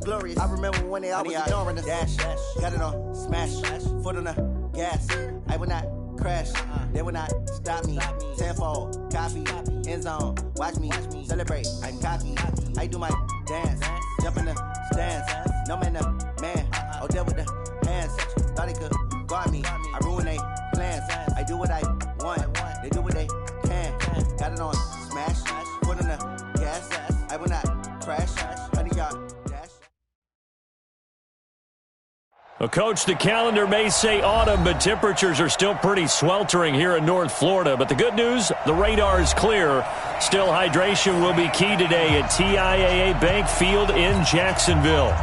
glorious. I remember when they always ignoring us. Dash, got it on, smash, foot on the gas. I will not crash, they will not stop me. Tenfold, copy, end zone, watch me celebrate. I copy, I do my dance, jump in the stands. No man, the man, oh, there with the hands. Thought he could guard me, I ruin they plans. I do what I want, they do what they can. Got it on, smash, foot on the gas. I will not crash, 100-yard dash. Well, Coach, the calendar may say autumn, but temperatures are still pretty sweltering here in North Florida. But the good news, the radar is clear. Still, hydration will be key today at TIAA Bank Field in Jacksonville.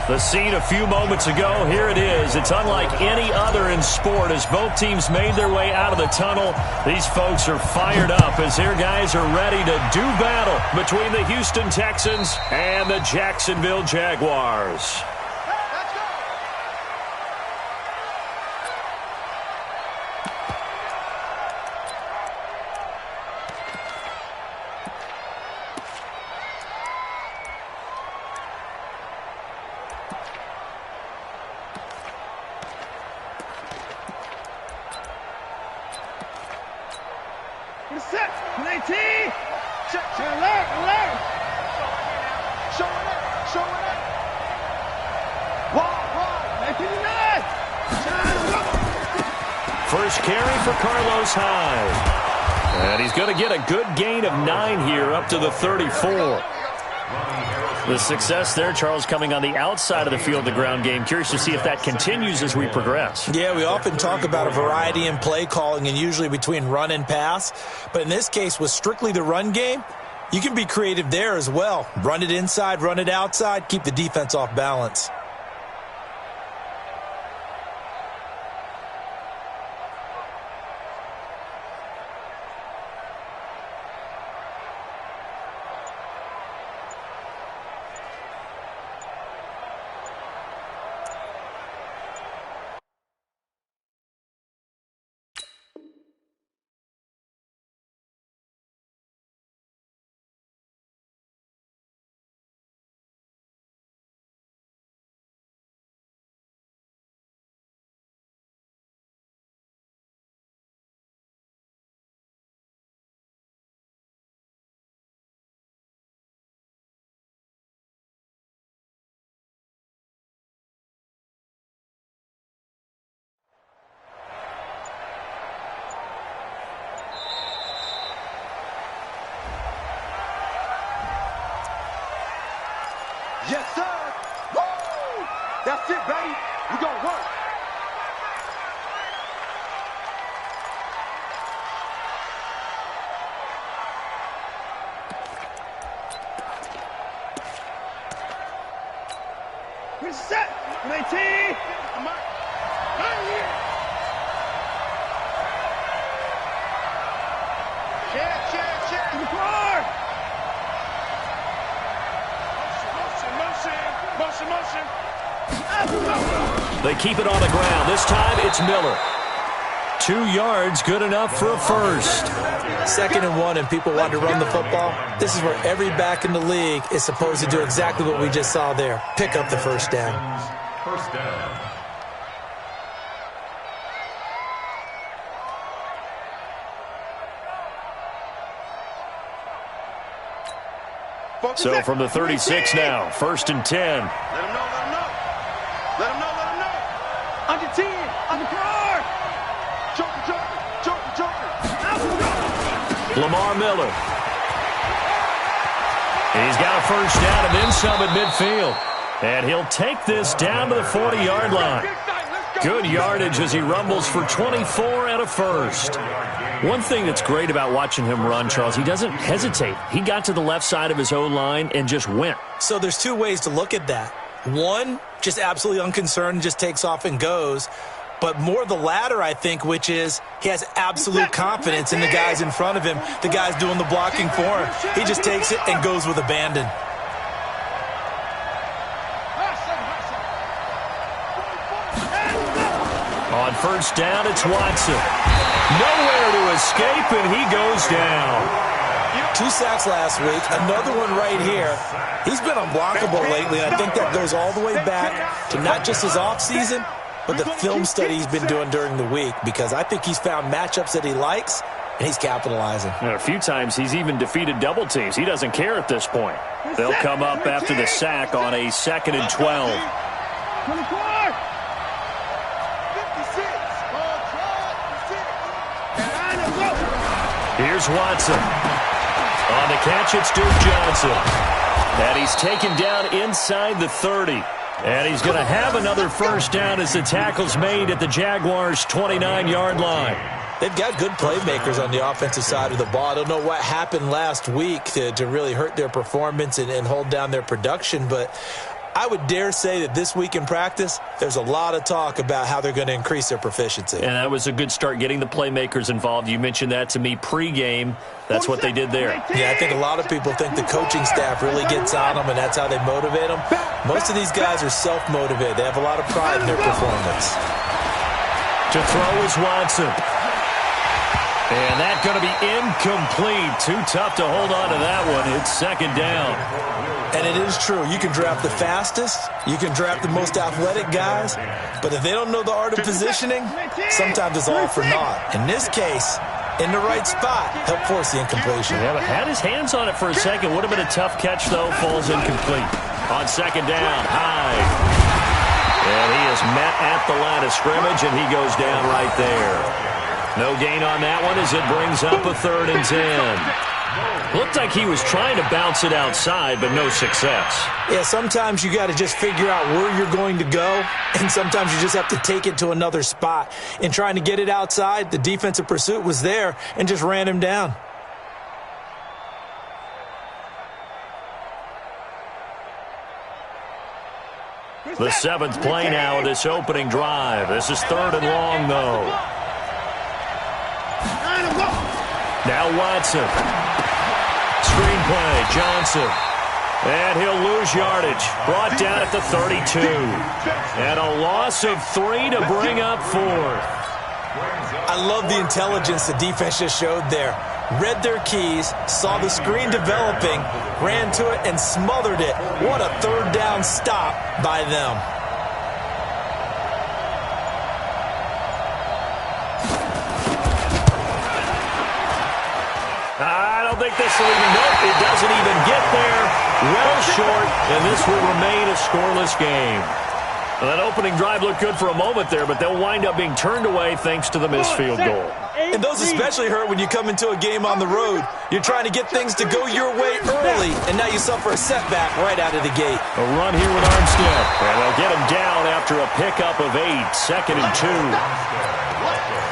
The scene a few moments ago, here it is. It's unlike any other in sport as both teams made their way out of the tunnel. These folks are fired up as their guys are ready to do battle between the Houston Texans and the Jacksonville Jaguars. First carry for Carlos Hyde. And he's going to get a good gain of 9 here up to the 34. The success there, Charles, coming on the outside of the field, the ground game. Curious to see if that continues as we progress. Yeah, we often talk about a variety in play calling and usually between run and pass. But in this case, with strictly the run game, you can be creative there as well. Run it inside, run it outside, keep the defense off balance. Yes, sir. Woo! That's it, baby. We gonna work. We're set. 19. Check. In the car. Motion. They keep it on the ground. This time it's Miller. 2 yards, good enough for a first. 2nd and 1 and people want to run the football. This is where every back in the league is supposed to do exactly what we just saw there. Pick up the first down. First down. So from the 36 now, 1st and 10. Let him know. Under 10. On the car. Joker. Lamar Miller. He's got a first down and then some at midfield. And he'll take this down to the 40-yard line. Good yardage as he rumbles for 24 and a first. One thing that's great about watching him run, Charles, he doesn't hesitate. He got to the left side of his O-line and just went. So there's 2 ways to look at that. One, just absolutely unconcerned, just takes off and goes. But more the latter, I think, which is he has absolute confidence in the guys in front of him, the guys doing the blocking for him. He just takes it and goes with abandon. On first down, it's Watson. Nowhere to escape, and he goes down. 2 sacks last week, another one right here. He's been unblockable lately. I think that goes all the way back to not just his offseason, but the film study he's been doing during the week, because I think he's found matchups that he likes, and he's capitalizing. And a few times he's even defeated double teams. He doesn't care at this point. They'll come up after the sack on a 2nd and 12. 24. 56. Here's Watson. On the catch, it's Duke Johnson. And he's taken down inside the 30. And he's going to have another first down as the tackle's made at the Jaguars' 29-yard line. They've got good playmakers on the offensive side of the ball. I don't know what happened last week to really hurt their performance and hold down their production, but I would dare say that this week in practice, there's a lot of talk about how they're going to increase their proficiency. And that was a good start, getting the playmakers involved. You mentioned that to me pregame. That's what they did there. Yeah, I think a lot of people think the coaching staff really gets on them, and that's how they motivate them. Most of these guys are self-motivated. They have a lot of pride in their performance. To throw is Watson. And that's going to be incomplete. Too tough to hold on to that one. It's 2nd down. And it is true. You can draft the fastest. You can draft the most athletic guys. But if they don't know the art of positioning, sometimes it's all for naught. In this case, in the right spot, help force the incompletion. Yeah, but had his hands on it for a second. Would have been a tough catch, though. Falls incomplete. On 2nd down, Hyde. And he is met at the line of scrimmage, and he goes down right there. No gain on that one as it brings up a 3rd and 10. Looked like he was trying to bounce it outside, but no success. Yeah, sometimes you got to just figure out where you're going to go, and sometimes you just have to take it to another spot. In trying to get it outside, the defensive pursuit was there and just ran him down. The 7th play now of this opening drive. This is 3rd and long, though. Now Watson. Screenplay, Johnson. And he'll lose yardage. Brought down at the 32. And a loss of 3 to bring up 4th. I love the intelligence the defense just showed there. Read their keys, saw the screen developing, ran to it, and smothered it. What a 3rd down stop by them. I don't think this will even, nope, it doesn't even get there. Well short, and this will remain a scoreless game. Well, that opening drive looked good for a moment there, but they'll wind up being turned away thanks to the missed field goal. And those especially hurt when you come into a game on the road. You're trying to get things to go your way early, and now you suffer a setback right out of the gate. A run here with Armstead. And they'll get him down after a pickup of 8, 2nd and 2.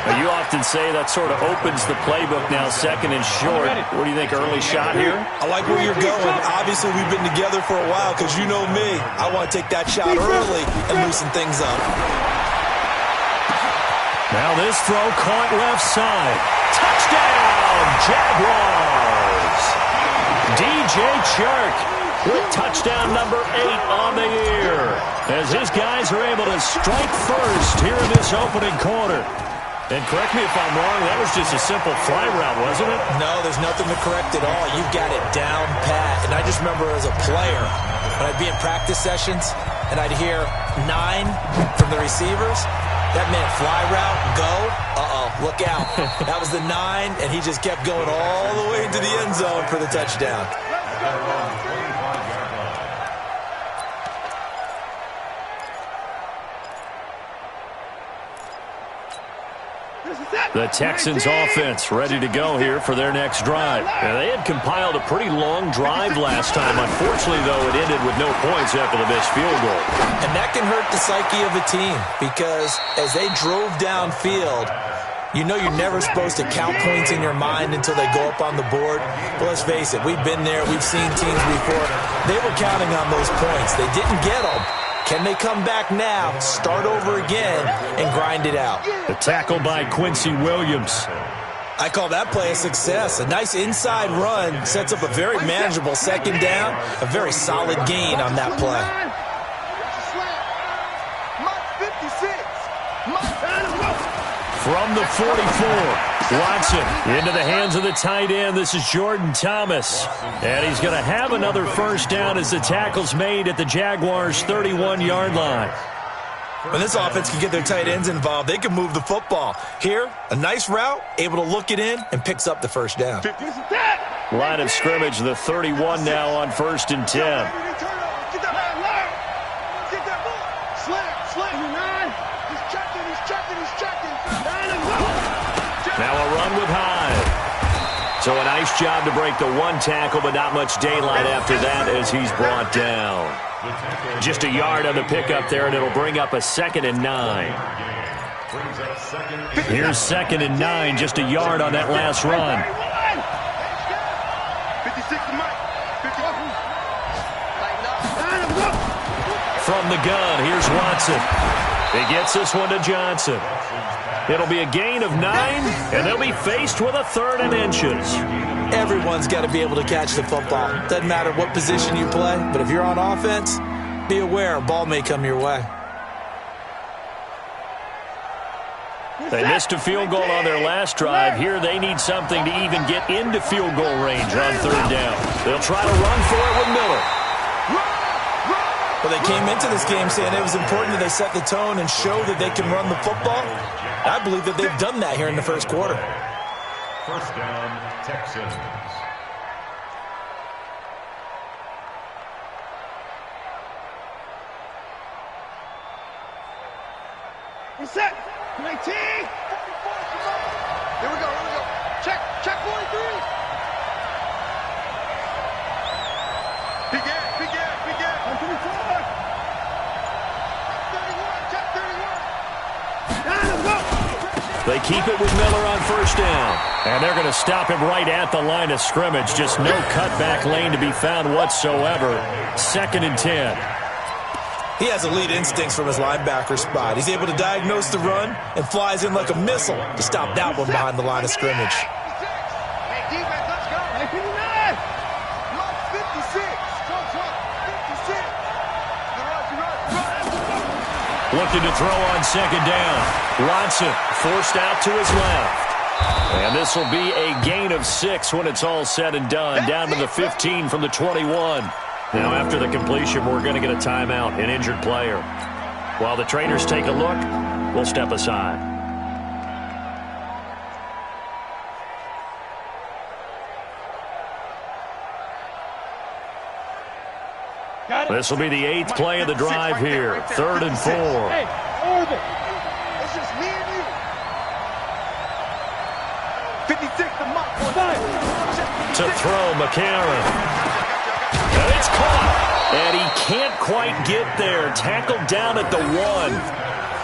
Now, you often say that sort of opens the playbook now, 2nd and short. What do you think, early shot here? I like where you're going. Obviously, we've been together for a while because you know me. I want to take that shot early and loosen things up. Now this throw caught left side. Touchdown, Jaguars! DJ Chark with touchdown number 8 on the year, as his guys are able to strike first here in this opening quarter. And correct me if I'm wrong, that was just a simple fly route, wasn't it? No, there's nothing to correct at all. You've got it down pat. And I just remember as a player, when I'd be in practice sessions and I'd hear 9 from the receivers, that meant fly route, go, look out. That was the 9, and he just kept going all the way into the end zone for the touchdown. The Texans offense ready to go here for their next drive. Now, they had compiled a pretty long drive last time. Unfortunately, though, it ended with no points after the missed field goal. And that can hurt the psyche of a team because as they drove downfield, you know you're never supposed to count points in your mind until they go up on the board. But let's face it, we've been there. We've seen teams before. They were counting on those points. They didn't get them. Can they come back now, start over again, and grind it out? The tackle by Quincy Williams. I call that play a success. A nice inside run sets up a very manageable 2nd down, a very solid gain on that play. From the 44, Watson into the hands of the tight end. This is Jordan Thomas. And he's going to have another first down as the tackle's made at the Jaguars' 31-yard line. When this offense can get their tight ends involved, they can move the football. Here, a nice route, able to look it in, and picks up the first down. Line of scrimmage, the 31 now on 1st and 10. Now a run with Hyde. So a nice job to break the one tackle, but not much daylight after that as he's brought down. Just a yard on the pickup there, and it'll bring up a 2nd and 9. Here's 2nd and 9, just a yard on that last run. From the gun, here's Watson. He gets this one to Johnson. It'll be a gain of 9, and they'll be faced with a 3rd and inches. Everyone's got to be able to catch the football. Doesn't matter what position you play, but if you're on offense, be aware a ball may come your way. They missed a field goal on their last drive. Here they need something to even get into field goal range on 3rd down. They'll try to run for it with Miller. Well, they came into this game saying it was important that they set the tone and show that they can run the football. I believe that they've done that here in the first quarter. First down, Texans. Reset. 19. Here we go. Check 43. Big gap. 124. 31. Check 31. Let's go. They keep it with Miller on 1st down. And they're going to stop him right at the line of scrimmage. Just no cutback lane to be found whatsoever. 2nd and 10. He has elite instincts from his linebacker spot. He's able to diagnose the run and flies in like a missile to stop that one behind the line of scrimmage. Hey, defense, let's go. 59. 56. Looking to throw on 2nd down. Watson forced out to his left. And this will be a gain of 6 when it's all said and done. Down to the 15 from the 21. Now after the completion, we're going to get a timeout, an injured player. While the trainers take a look, we'll step aside. This will be the 8th play of the drive here. 3rd and 4. Hey, Orbit. It's just me and you. 56 to Mike. To throw, McCarron. And it's caught. And he can't quite get there. Tackled down at the 1.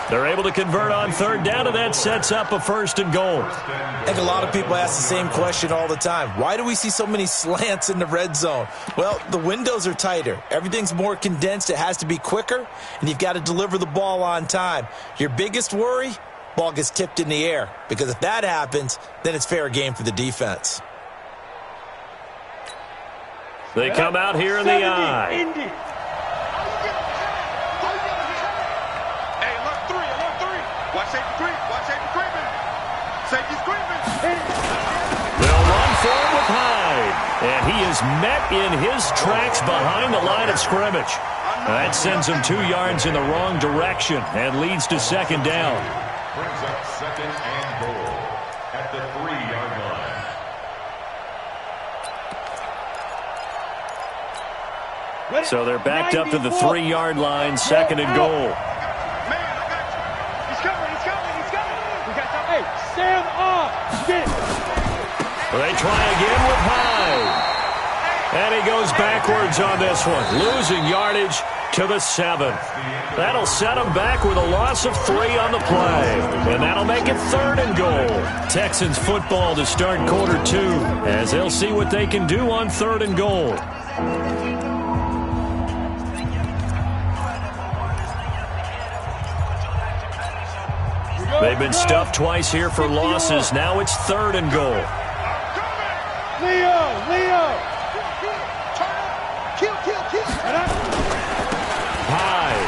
They're able to convert on 3rd down, and that sets up a 1st and goal. I think a lot of people ask the same question all the time. Why do we see so many slants in the red zone? Well, the windows are tighter. Everything's more condensed. It has to be quicker, and you've got to deliver the ball on time. Your biggest worry, ball gets tipped in the air, because if that happens, then it's fair game for the defense. They come out here in the eye. Indy. Hey, alert 3. Watch safety creeping. Safety's creeping. They'll run forward with Hyde. And he is met in his tracks behind the line of scrimmage. That sends him 2 yards in the wrong direction and leads to 2nd down. Brings up 2nd and goal at the 3-yard line. So they're backed up to the 3-yard line, 2nd and goal. Man, I got you. He's coming. We got that. Hey, stand up. Get it. They try again with Hyde. And he goes backwards on this one, losing yardage to the 7. That'll set him back with a loss of 3 on the play. And that'll make it 3rd and goal. Texans football to start quarter 2, as they'll see what they can do on 3rd and goal. They've been stuffed twice here for losses. Now it's 3rd and goal. Leo. Hyde.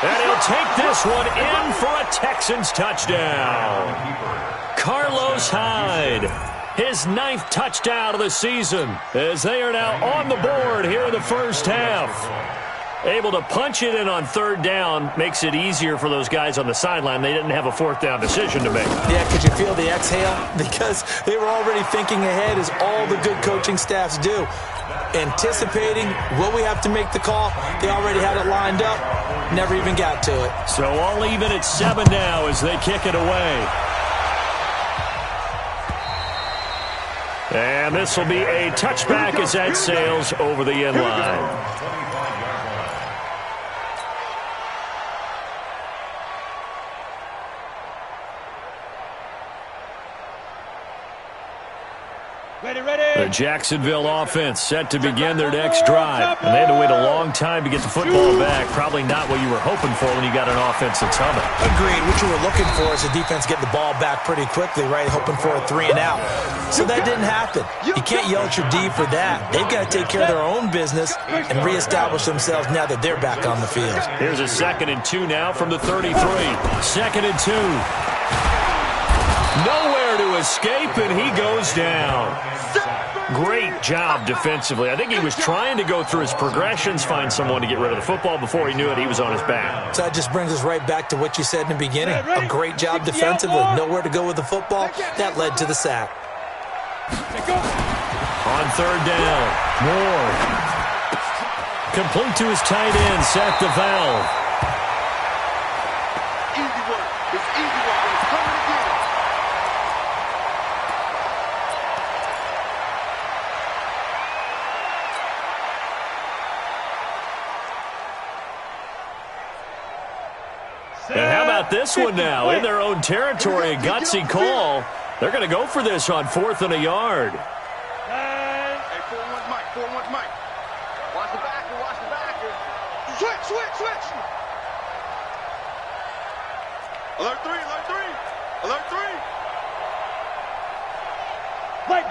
And he'll take this one in for a Texans touchdown. Carlos Hyde, his 9th touchdown of the season, as they are now on the board here in the first half. Able to punch it in on 3rd down makes it easier for those guys on the sideline. They didn't have a 4th down decision to make. Yeah, could you feel the exhale? Because they were already thinking ahead, as all the good coaching staffs do. Anticipating, will we have to make the call? They already had it lined up. Never even got to it. So all even at 7 now as they kick it away. And this will be a touchback as that sails over the end line. The Jacksonville offense set to begin their next drive. And they had to wait a long time to get the football back. Probably not what you were hoping for when you got an offense that's humming. Agreed. What you were looking for is the defense getting the ball back pretty quickly, right? Hoping for a 3 and out. So that didn't happen. You can't yell at your D for that. They've got to take care of their own business and reestablish themselves now that they're back on the field. Here's a 2nd and 2 now from the 33. 2nd and 2. Nowhere to escape, and he goes down. Great job defensively. I think he was trying to go through his progressions, find someone to get rid of the football. Before he knew it, he was on his back. So that just brings us right back to what you said in the beginning. A great job defensively. Nowhere to go with the football. That led to the sack. On 3rd down, Moore. Complete to his tight end, Seth the Valve. Easy work. It's easy work. It's coming again. And how about this one now? In their own territory, a gutsy call. They're going to go for this on 4th and a yard. Hey, 4-1 Mike. 4-1 Mike. Watch the backer. Watch the backer. Switch. Alert 3. Alert 3. Right.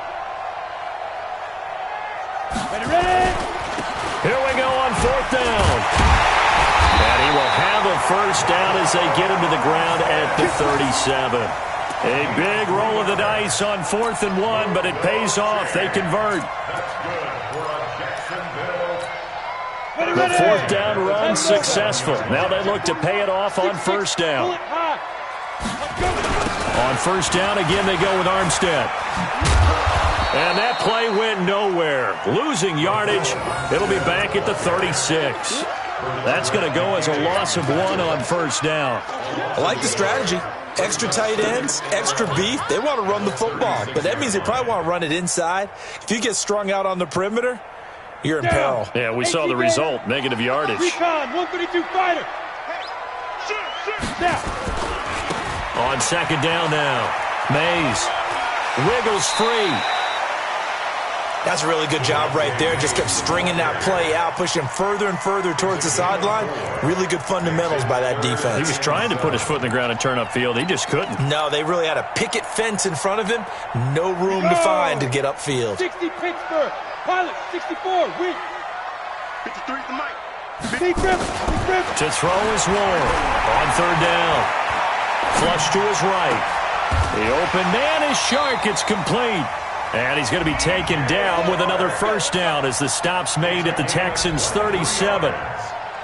Ready. Here we go on 4th down. And he will have a first down as they get him to the ground at the 37. A big roll of the dice on 4th and 1, but it pays off. They convert. The 4th down run successful. Now they look to pay it off on 1st down. On 1st down, again, they go with Armstead. And that play went nowhere. Losing yardage. It'll be back at the 36. That's going to go as a loss of 1 on 1st down. I like the strategy. Extra tight ends, extra beef. They want to run the football, but that means they probably want to run it inside. If you get strung out on the perimeter, you're in peril. Yeah, we saw the result. Negative yardage. Recon, 132 fighter. On 2nd down now. Mays wiggles free. That's a really good job right there. Just kept stringing that play out, pushing further and further towards the sideline. Really good fundamentals by that defense. He was trying to put his foot in the ground and turn upfield. He just couldn't. No, they really had a picket fence in front of him. No room to find to get upfield. 60 Pittsburgh. Pilot, 64. Weak. 53 to Mike. Big trip. To throw is Ward. On 3rd down. Flush to his right. The open man is Shark. It's complete. And he's going to be taken down with another first down as the stop's made at the Texans' 37.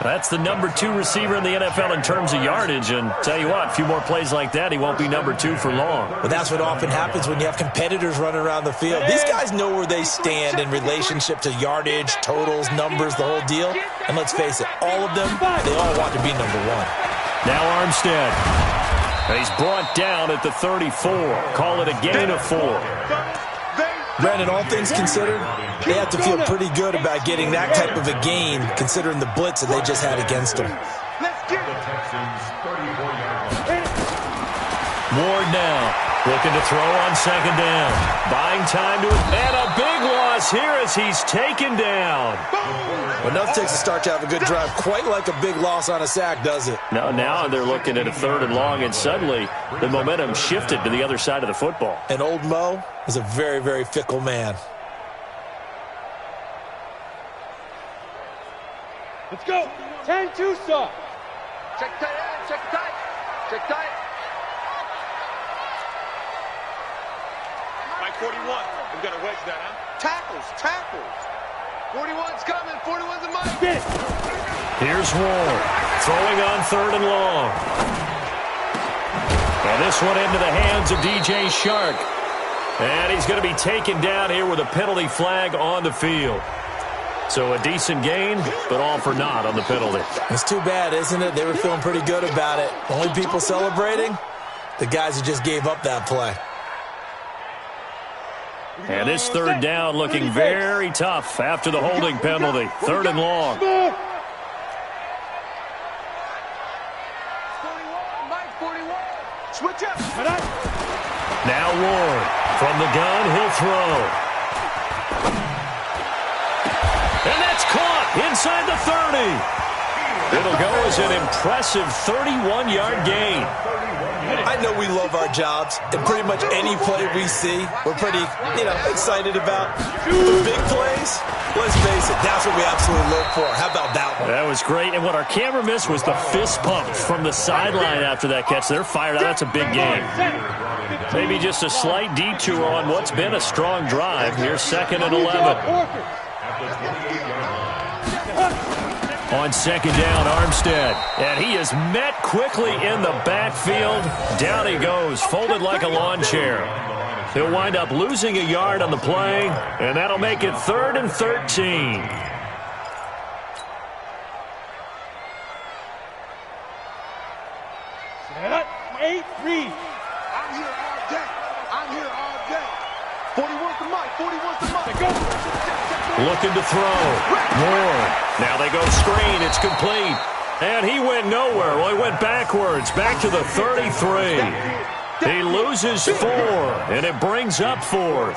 That's the number 2 receiver in the NFL in terms of yardage. And tell you what, a few more plays like that, he won't be number 2 for long. Well, that's what often happens when you have competitors running around the field. These guys know where they stand in relationship to yardage, totals, numbers, the whole deal. And let's face it, all of them, they all want to be number 1. Now Armstead. He's brought down at the 34. Call it a gain of 4. Brandon, all things considered, they have to feel pretty good about getting that type of a gain, considering the blitz that they just had against them. Ward now, looking to throw on 2nd down. Buying time to it, and a big loss here as he's taken down. Well, nothing takes a start to have a good drive quite like a big loss on a sack, does it? No, now they're looking at a 3rd and long, and suddenly the momentum shifted to the other side of the football. And old Mo is a very, very fickle man. Let's go. 10-2 stop. Check tight end. Check tight. Check tight. Mike 41. We've got to wedge that, huh? Tackles. 41's coming. 41's a Mike. Here's Ward. Throwing on 3rd and long. And this one into the hands of DJ Shark. And he's going to be taken down here with a penalty flag on the field. So a decent gain, but all for naught on the penalty. It's too bad, isn't it? They were feeling pretty good about it. Only people celebrating, the guys who just gave up that play. And this 3rd down looking very tough after the holding penalty. 3rd and long. 41, Mike 41. Switch up. Now Ward from the gun, he'll throw. And that's caught inside the 30. It'll go as an impressive 31-yard gain. I know we love our jobs, and pretty much any play we see, we're pretty, excited about. The big plays, let's face it, that's what we absolutely live for. How about that one? That was great, and what our camera missed was the fist pump from the sideline after that catch. They're fired out. That's a big game. Maybe just a slight detour on what's been a strong drive. Here's 2nd and 11. On 2nd down, Armstead. And he is met quickly in the backfield. Down he goes, folded like a lawn chair. He'll wind up losing a yard on the play, and that'll make it 3rd and 13. Set up. 8, read. I'm here all day. 41's the Mike. 41's the Mike. Go. Looking to throw. Ward. Now they go screen. It's complete. And he went nowhere. Well, he went backwards. Back to the 33. He loses 4, and it brings up 4th.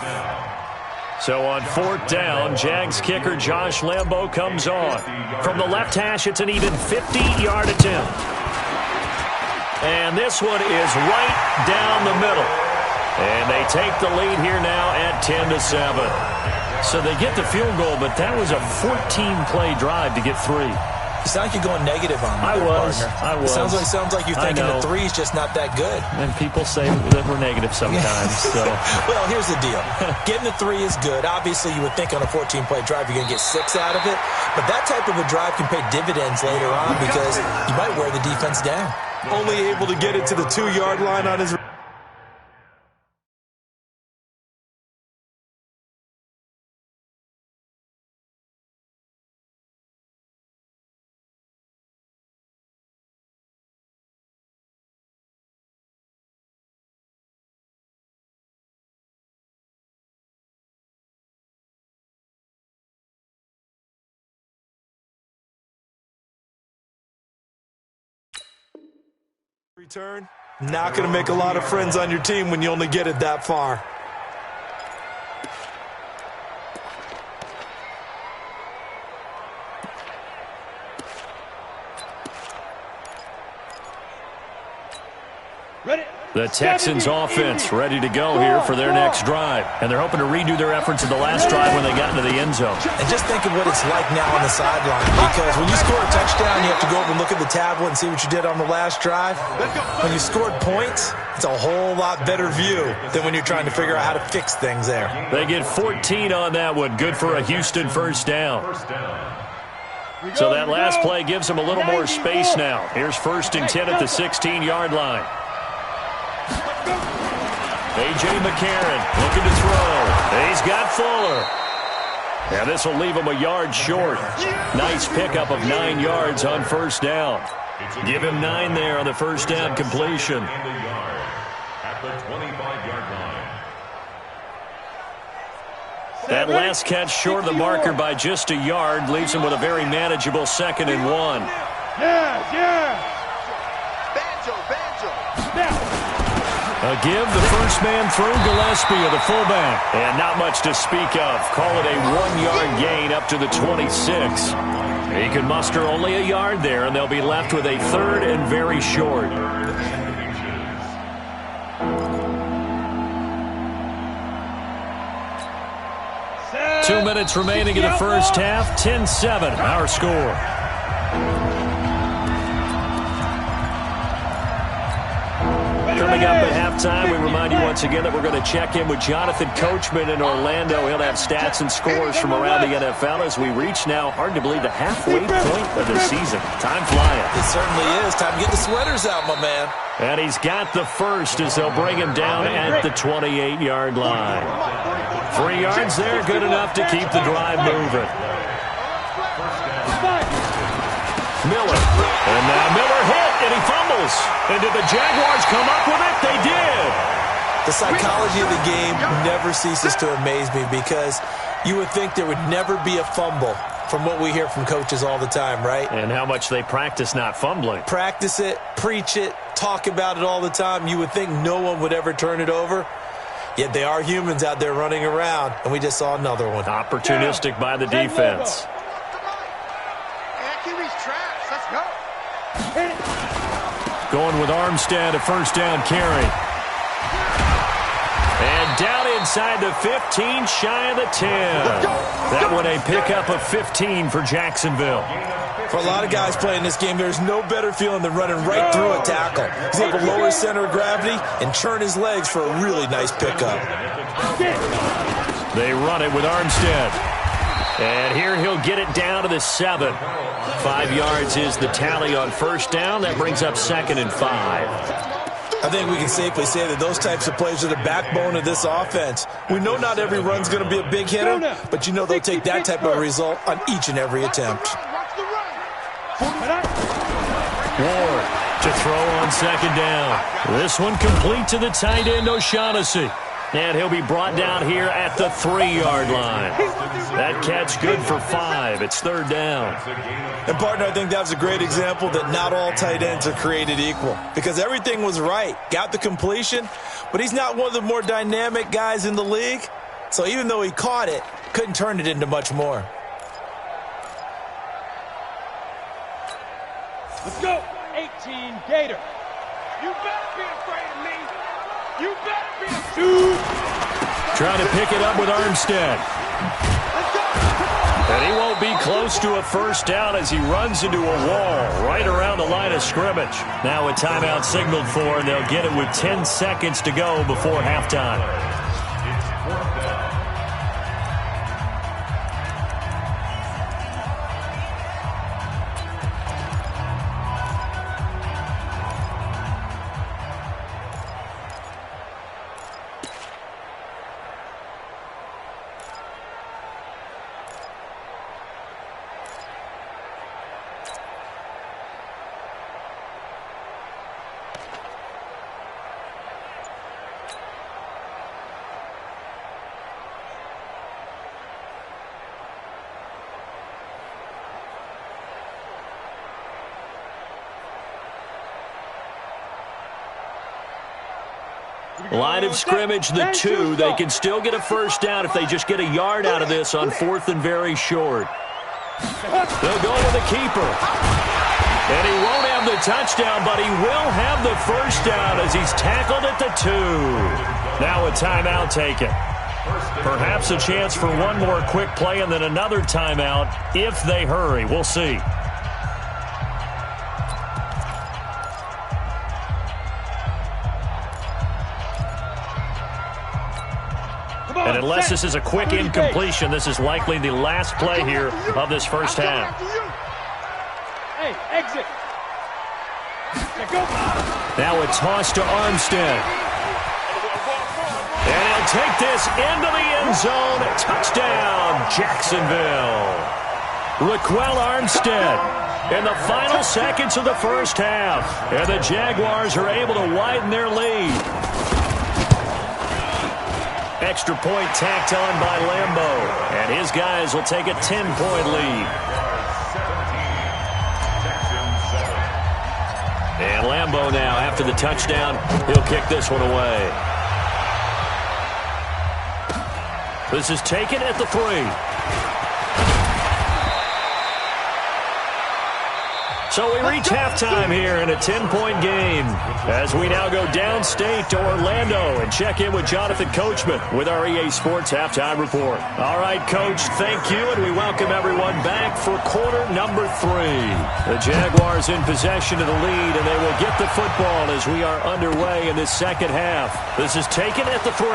So on 4th down, Jags kicker Josh Lambo comes on. From the left hash, it's an even 50-yard attempt. And this one is right down the middle. And they take the lead here now at 10-7. So they get the field goal, but that was a 14-play drive to get 3. You sound like you're going negative on me. I was. Sounds like you're thinking the 3's just not that good. And people say that we're negative sometimes. So. Well, here's the deal. Getting the 3 is good. Obviously, you would think on a 14-play drive you're going to get 6 out of it. But that type of a drive can pay dividends later on because you might wear the defense down. Only able to get it to the 2-yard line on his... Return. Not going to make a lot of friends on your team when you only get it that far. Ready. The Texans offense ready to go here for their next drive. And they're hoping to redo their efforts in the last drive when they got into the end zone. And just think of what it's like now on the sideline. Because when you score a touchdown, you have to go over and look at the tablet and see what you did on the last drive. When you scored points, it's a whole lot better view than when you're trying to figure out how to fix things there. They get 14 on that one. Good for a Houston first down. So that last play gives them a little more space now. Here's 1st and 10 at the 16-yard line. A.J. McCarron looking to throw. He's got Fuller. And this will leave him a yard short. Nice pickup of 9 yards on 1st down. Give him 9 there on the 1st down completion. At the 25-yard line. That last catch short of the marker by just a yard leaves him with a very manageable 2nd and 1. Yeah. Banjo. A give, the first man through, Gillespie of the fullback. And not much to speak of. Call it a 1-yard gain up to the 26. He could muster only a yard there, and they'll be left with a 3rd and very short. Set. 2 minutes remaining in the first half. 10-7, our score. Coming up at halftime, we remind you once again that we're going to check in with Jonathan Coachman in Orlando. He'll have stats and scores from around the NFL as we reach now, hard to believe, the halfway point of the season. Time flying. It certainly is. Time to get the sweaters out, my man. And he's got the first as they'll bring him down at the 28-yard line. 3 yards there, good enough to keep the drive moving. Miller. And now Miller hit, and he fumbles. And did the Jaguars come up with it? They did. The psychology of the game never ceases to amaze me because you would think there would never be a fumble from what we hear from coaches all the time, right? And how much they practice not fumbling. Practice it, preach it, talk about it all the time. You would think no one would ever turn it over. Yet they are humans out there running around, and we just saw another one. Opportunistic by the defense. Going with Armstead, a first down carry. And down inside the 15, shy of the 10. That one a pickup of 15 for Jacksonville. For a lot of guys playing this game, there's no better feeling than running right through a tackle. He's able to lower his center of gravity and churn his legs for a really nice pickup. They run it with Armstead. And here he'll get it down to the 7. 5 yards is the tally on first down. That brings up 2nd and 5. I think we can safely say that those types of plays are the backbone of this offense. We know not every run's going to be a big hitter, but you know they'll take that type of result on each and every attempt. Ward to throw on 2nd down. This one complete to the tight end, O'Shaughnessy. And he'll be brought down here at the 3-yard line. That catch good for 5. It's 3rd down. And, partner, I think that was a great example that not all tight ends are created equal. Because everything was right. Got the completion, but he's not one of the more dynamic guys in the league. So even though he caught it, couldn't turn it into much more. Let's go. 18 Gator. You better be afraid of me. You better be afraid. Trying to pick it up with Armstead. And he won't be close to a first down as he runs into a wall right around the line of scrimmage. Now a timeout signaled for, and they'll get it with 10 seconds to go before halftime. Line of scrimmage, the 2. They can still get a first down if they just get a yard out of this on 4th and very short. They'll go with the keeper. And he won't have the touchdown, but he will have the first down as he's tackled at the 2. Now a timeout taken. Perhaps a chance for one more quick play and then another timeout if they hurry. We'll see. And unless this is a quick incompletion, this is likely the last play here of this first half. Hey, exit. Now a toss to Armstead. And he'll take this into the end zone. Touchdown, Jacksonville. Raquel Armstead in the final seconds of the first half. And the Jaguars are able to widen their lead. Extra point tacked on by Lambeau. And his guys will take a 10-point lead. And Lambeau now, after the touchdown, he'll kick this one away. This is taken at the 3. So we reach halftime here in a 10-point game as we now go downstate to Orlando and check in with Jonathan Coachman with our EA Sports Halftime Report. All right, Coach, thank you, and we welcome everyone back for quarter number 3. The Jaguars in possession of the lead, and they will get the football as we are underway in this second half. This is taken at the 3.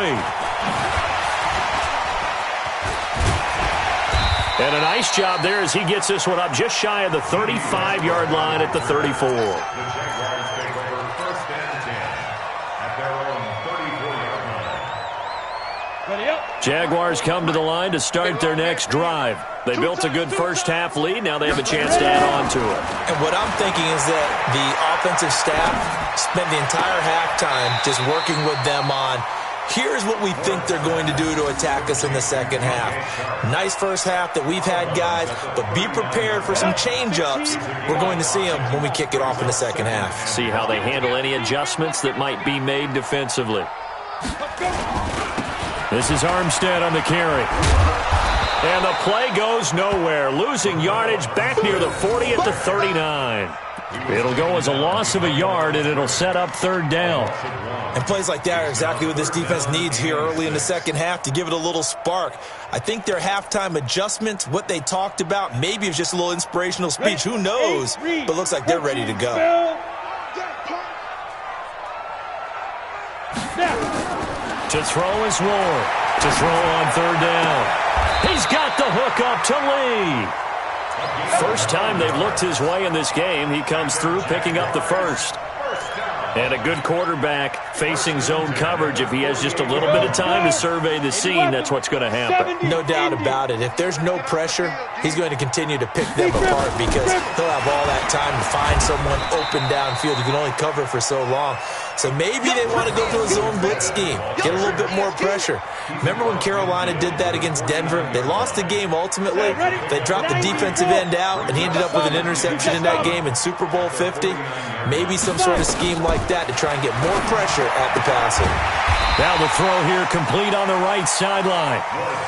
And a nice job there as he gets this one up just shy of the 35-yard line at the 34. The Jaguars take over 1st and 10 at their own 34-yard line. Ready up. Jaguars come to the line to start their next drive. They built a good first-half lead. Now they have a chance to add on to it. And what I'm thinking is that the offensive staff spent the entire halftime just working with them on here's what we think they're going to do to attack us in the second half. Nice first half that we've had, guys, but be prepared for some change-ups. We're going to see them when we kick it off in the second half. See how they handle any adjustments that might be made defensively. This is Armstead on the carry. And the play goes nowhere. Losing yardage back near the 40 at the 39. It'll go as a loss of a yard, and it'll set up 3rd down. And plays like that are exactly what this defense needs here early in the second half to give it a little spark. I think their halftime adjustment, what they talked about, maybe it's just a little inspirational speech. Who knows? But looks like they're ready to go. To throw is Ward. To throw on 3rd down. He's got the hook up to Lee. First time they've looked his way in this game. He comes through picking up the first. And a good quarterback facing zone coverage. If he has just a little bit of time to survey the scene, that's what's going to happen. No doubt about it. If there's no pressure, he's going to continue to pick them apart because he'll have all that time to find someone open downfield. You can only cover for so long. So maybe they want to go to a zone blitz scheme, get a little bit more pressure. Remember when Carolina did that against Denver? They lost the game ultimately. They dropped the defensive end out, and he ended up with an interception in that game in Super Bowl 50. Maybe some sort of scheme like that to try and get more pressure at the passer. Now the throw here complete on the right sideline.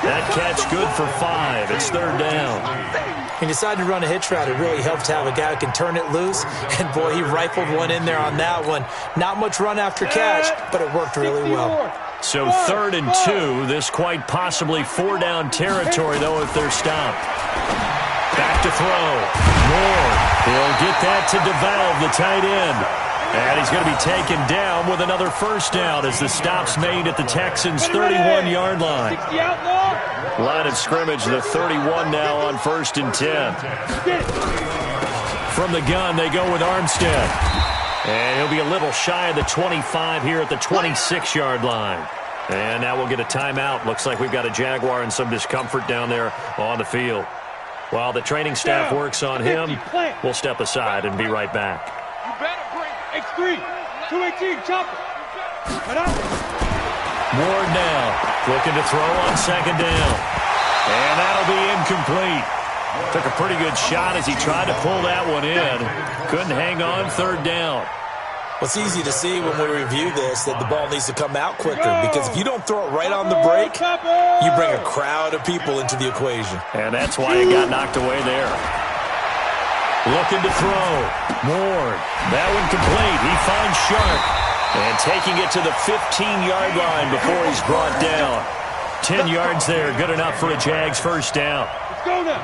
That catch good for 5. It's 3rd down. He decided to run a hitch route. It really helped to have a guy who can turn it loose. And, boy, he rifled one in there on that one. Not much run after catch, but it worked really well. So 3rd and 2. This quite possibly 4-down territory, though, if they're stopped. Back to throw. Moore. He'll get that to DeValve, the tight end. And he's going to be taken down with another first down as the stop's made at the Texans' 31-yard line. Line of scrimmage, the 31 now on 1st and 10. From the gun, they go with Armstead. And he'll be a little shy of the 25 here at the 26-yard line. And now we'll get a timeout. Looks like we've got a Jaguar in some discomfort down there on the field. While the training staff works on him, we'll step aside and be right back. You better bring X3, 218, chopper. Ward now looking to throw on 2nd down. And that'll be incomplete. Took a pretty good shot as he tried to pull that one in. Couldn't hang on 3rd down. Well, it's easy to see when we review this that the ball needs to come out quicker because if you don't throw it right on the break, you bring a crowd of people into the equation. And that's why it got knocked away there. Looking to throw. Ward. That one complete. He finds Sharp. And taking it to the 15-yard line before he's brought down. 10 yards there. Good enough for a Jags first down.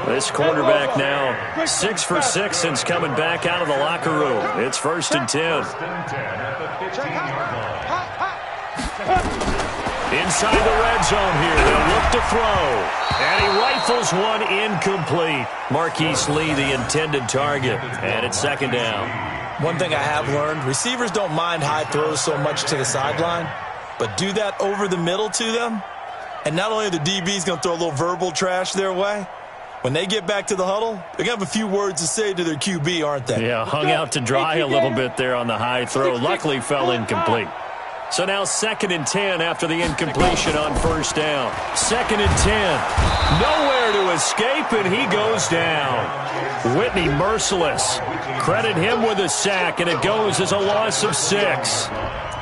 This quarterback now 6 for 6 since coming back out of the locker room. It's 1st and 10. Inside the red zone here. They'll look to throw. And he rifles one incomplete. Marquise Lee, the intended target. And it's 2nd down. One thing I have learned, receivers don't mind high throws so much to the sideline, but do that over the middle to them. And not only are the DBs going to throw a little verbal trash their way, when they get back to the huddle, they're going to have a few words to say to their QB, aren't they? Yeah, hung out to dry a little bit there on the high throw. Luckily fell incomplete. So now 2nd and 10 after the incompletion on 1st down. 2nd and 10. Nowhere to escape, and he goes down. Whitney merciless. Credit him with a sack, and it goes as a loss of 6.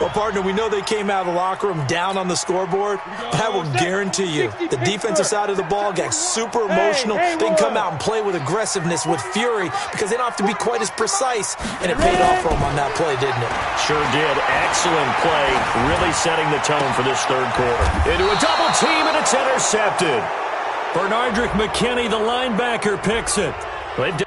Well, partner, we know they came out of the locker room down on the scoreboard, but I will guarantee you the defensive side of the ball got super emotional. They can come out and play with aggressiveness, with fury, because they don't have to be quite as precise, and it paid off for them on that play, didn't it? Sure did. Excellent play, really setting the tone for this third quarter. Into a double team, and it's intercepted. Bernardrick McKinney, the linebacker, picks it. They've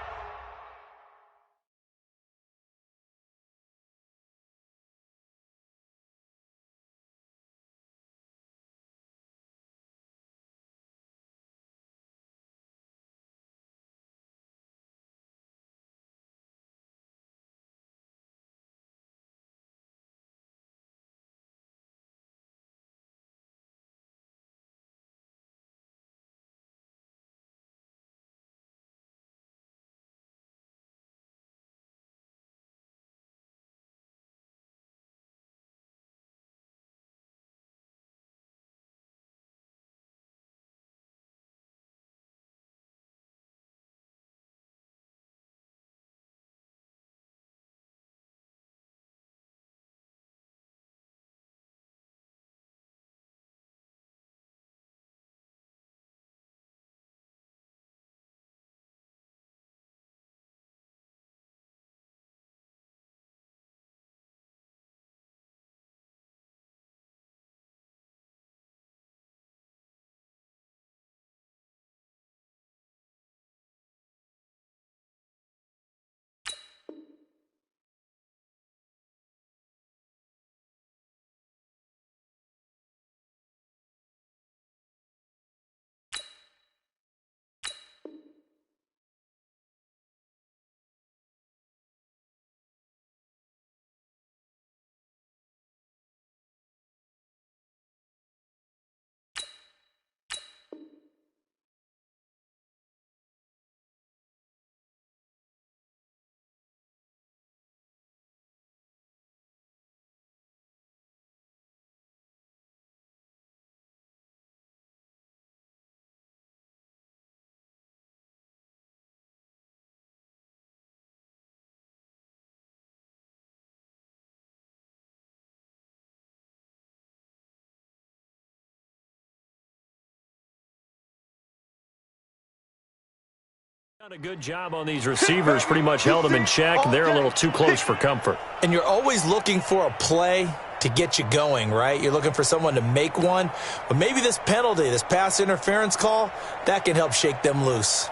done a good job on these receivers, pretty much held them in check. They're a little too close for comfort. And you're always looking for a play to get you going, right? You're looking for someone to make one. But maybe this penalty, this pass interference call, that can help shake them loose.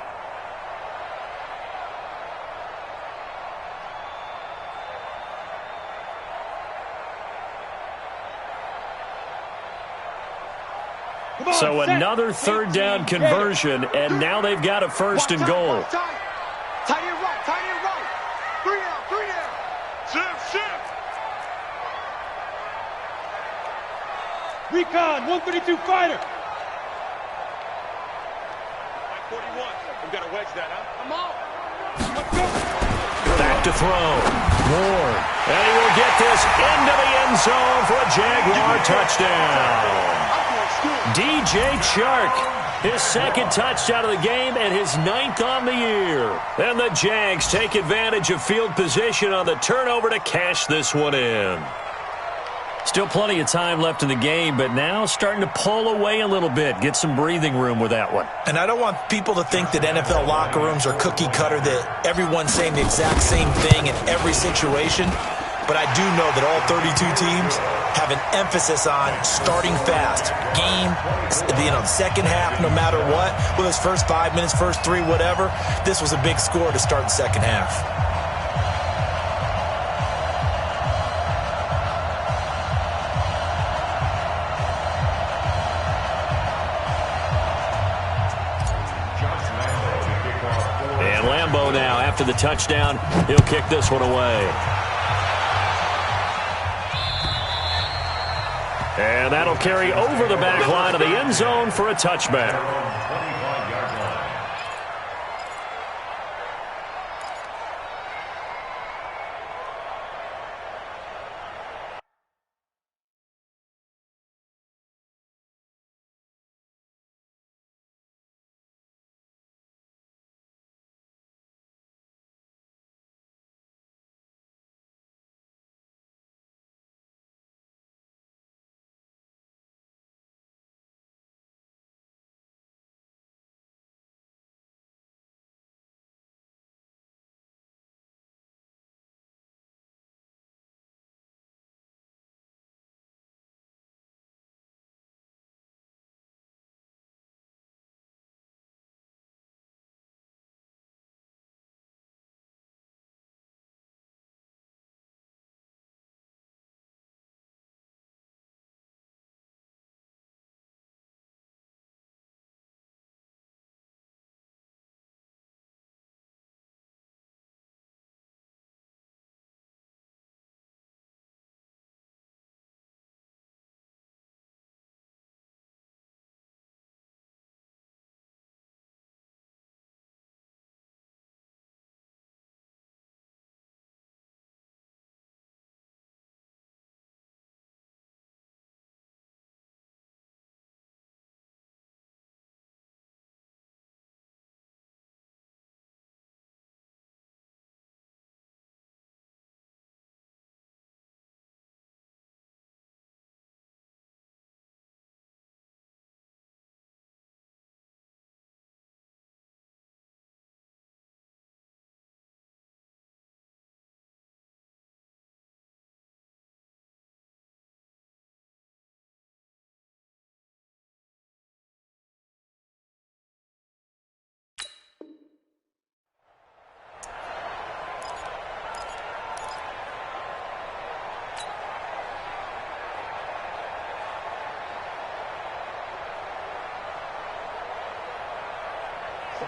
So another third down conversion, and now they've got a first and goal. Tight end right. 3 down. Shift. Recon, 132 fighter. 41. We got to wedge that, huh? Come on. Let's go. Back to throw. Ward. And he will get this into the end zone for a Jaguar touchdown. DJ Chark, his second touchdown of the game and his 9th on the year. And the Jags take advantage of field position on the turnover to cash this one in. Still plenty of time left in the game, but now starting to pull away a little bit. Get some breathing room with that one. And I don't want people to think that NFL locker rooms are cookie cutter, that everyone's saying the exact same thing in every situation. But I do know that all 32 teams have an emphasis on starting fast. Game, second half, no matter what. Whether it's first 5 minutes, first 3, whatever. This was a big score to start the second half. And Lambeau now, after the touchdown, he'll kick this one away. And that'll carry over the back line of the end zone for a touchback.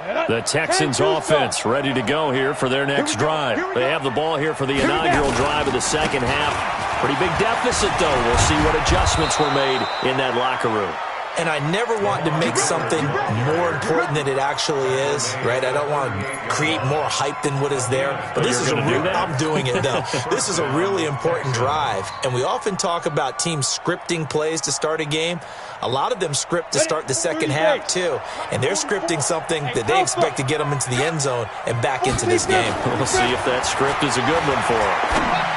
The Texans offense ready to go here for their next drive. They have the ball here for the inaugural drive of the second half. Pretty big deficit, though. We'll see what adjustments were made in that locker room. And I never want to make something more important than it actually is, right? I don't want to create more hype than what is there. But this is I'm doing it, though. This is a really important drive. And we often talk about teams scripting plays to start a game. A lot of them script to start the second half, too. And they're scripting something that they expect to get them into the end zone and back into this game. We'll see if that script is a good one for them.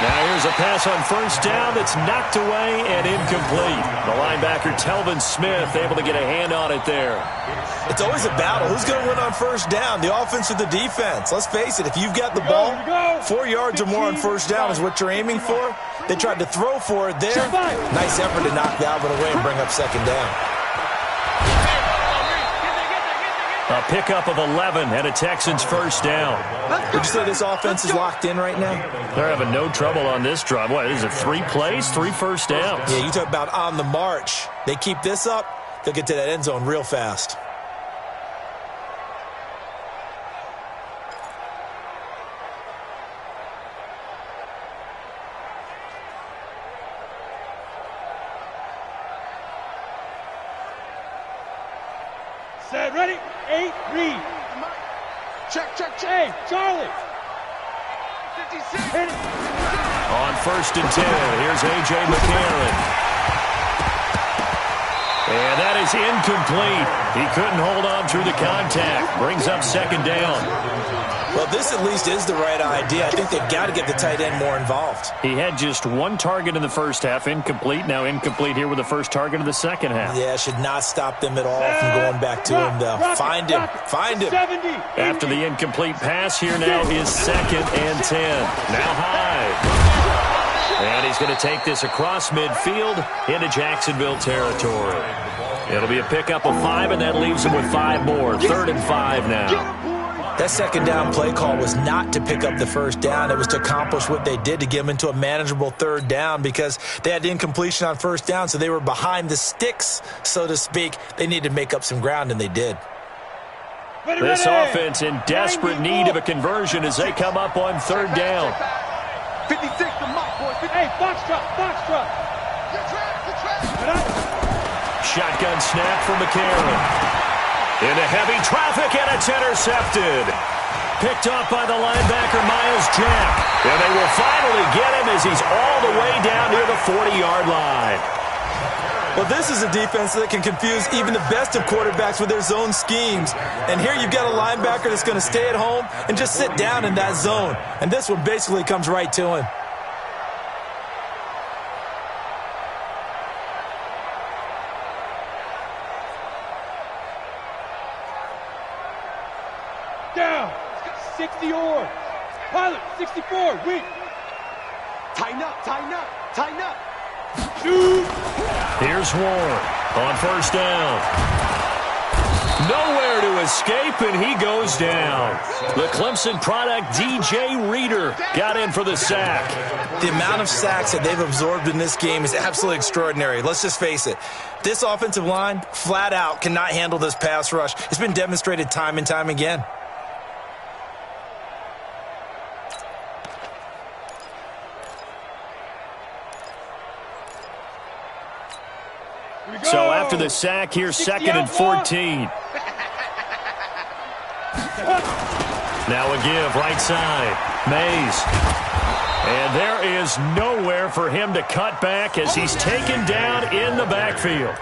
Now here's a pass on first down that's knocked away and incomplete. The linebacker, Telvin Smith, able to get a hand on it there. It's always a battle. Who's going to win on first down, the offense or the defense? Let's face it, if you've got the ball, 4 yards or more on first down is what you're aiming for. They tried to throw for it there. Nice effort to knock Dalvin away and bring up second down. A pickup of 11 and a Texans first down. Would you say this offense is locked in right now? They're having no trouble on this drive. What, is it 3 plays, 3 first downs? Yeah, you talk about on the march. They keep this up, they'll get to that end zone real fast. Set, ready, 8, read. Check. Hey, Charlie. 56. Hit it. On first and 10, here's A.J. McCarron. And that is incomplete. He couldn't hold on through the contact. Brings up second down. Well, this at least is the right idea. I think they've got to get the tight end more involved. He had just 1 target in the first half, incomplete. Now incomplete here with the first target of the second half. Yeah, should not stop them at all from going back to him, though. Find him. 70. After the incomplete pass, here now is second and 10. Now high. And he's going to take this across midfield into Jacksonville territory. It'll be a pickup of 5, and that leaves him with 5 more. 3rd and 5 now. That second down play call was not to pick up the first down. It was to accomplish what they did, to get them into a manageable 3rd down, because they had the incompletion on first down, so they were behind the sticks, so to speak. They needed to make up some ground, and they did. This offense in desperate need of a conversion as they come up on 3rd down. 56 to Mike, boy. Hey, foxtrot. Good track. Shotgun snap for McCarron. Into heavy traffic, and it's intercepted. Picked off by the linebacker, Miles Jack. And they will finally get him as he's all the way down near the 40-yard line. Well, this is a defense that can confuse even the best of quarterbacks with their zone schemes. And here you've got a linebacker that's going to stay at home and just sit down in that zone. And this one basically comes right to him. Down. 60 yards. Pilot, 64. Weak. Tighten up. Shoot. Here's Warren on first down. Nowhere to escape, and he goes down. The Clemson product, DJ Reader, got in for the sack. The amount of sacks that they've absorbed in this game is absolutely extraordinary. Let's just face it. This offensive line, flat out, cannot handle this pass rush. It's been demonstrated time and time again. So after the sack, here's 2nd and 14. Now a give, right side. Mays. And there is nowhere for him to cut back as he's taken down in the backfield.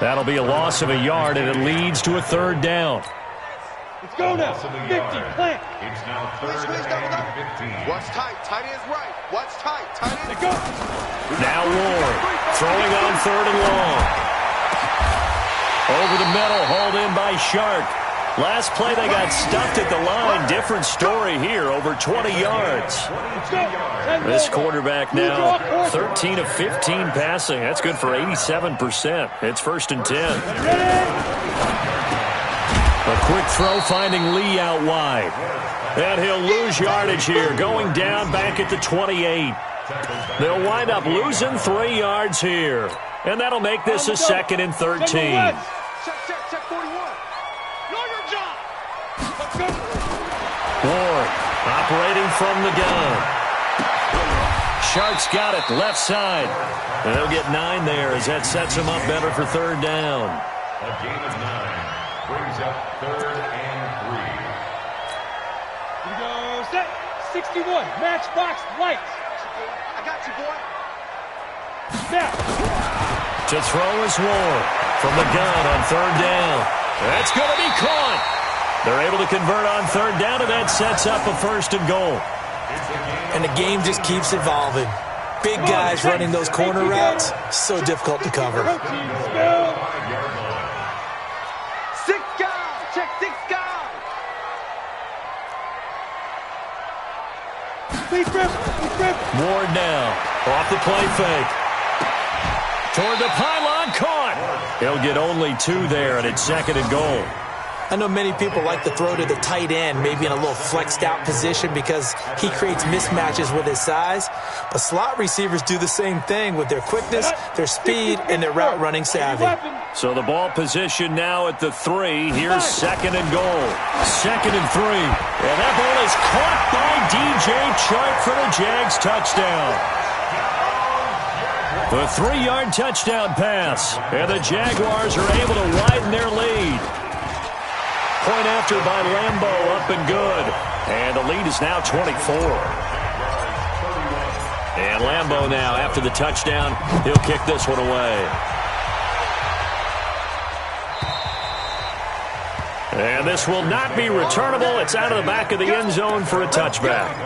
That'll be a loss of a yard, and it leads to a 3rd down. Let's go now. 50, plant. It's now 3rd and 15. Watch tight. Tight end's right. Watch tight. Tight end's Let's go. Now Ward throwing on 3rd and long. Over the middle, hauled in by Shark. Last play, they got stuffed at the line. Different story here, over 20 yards. This quarterback now, 13 of 15 passing. That's good for 87%. It's 1st and 10. A quick throw finding Lee out wide. And he'll lose yardage here, going down back at the 28. They'll wind up losing 3 yards here. And that'll make this a 2nd and 13. check 41. Operating from the gun. Sharks got it left side. And they'll get 9 there as that sets them up better for third down. A gain of 9 brings up 3rd and 3. Here we go. Set. 61. Matchbox lights. I got you, boy. Snap. To throw is Ward from the gun on third down. That's going to be caught. They're able to convert on third down, and that sets up a 1st and goal. And the game just keeps evolving. Big guys running those corner routes, so difficult to cover. 6 guys. Check 6 guys. Ward now off the play fake. Toward the pylon, caught. He'll get only 2 there, and it's 2nd and goal. I know many people like to throw to the tight end, maybe in a little flexed out position because he creates mismatches with his size. But slot receivers do the same thing with their quickness, their speed, and their route running savvy. So the ball position now at the 3. Here's 2nd and goal. 2nd and 3. And that ball is caught by DJ Chark for the Jags touchdown. The 3-yard touchdown pass. And the Jaguars are able to widen their lead. Point after by Lambeau, up and good. And the lead is now 24. And Lambeau now, after the touchdown, he'll kick this one away. And this will not be returnable. It's out of the back of the end zone for a touchback.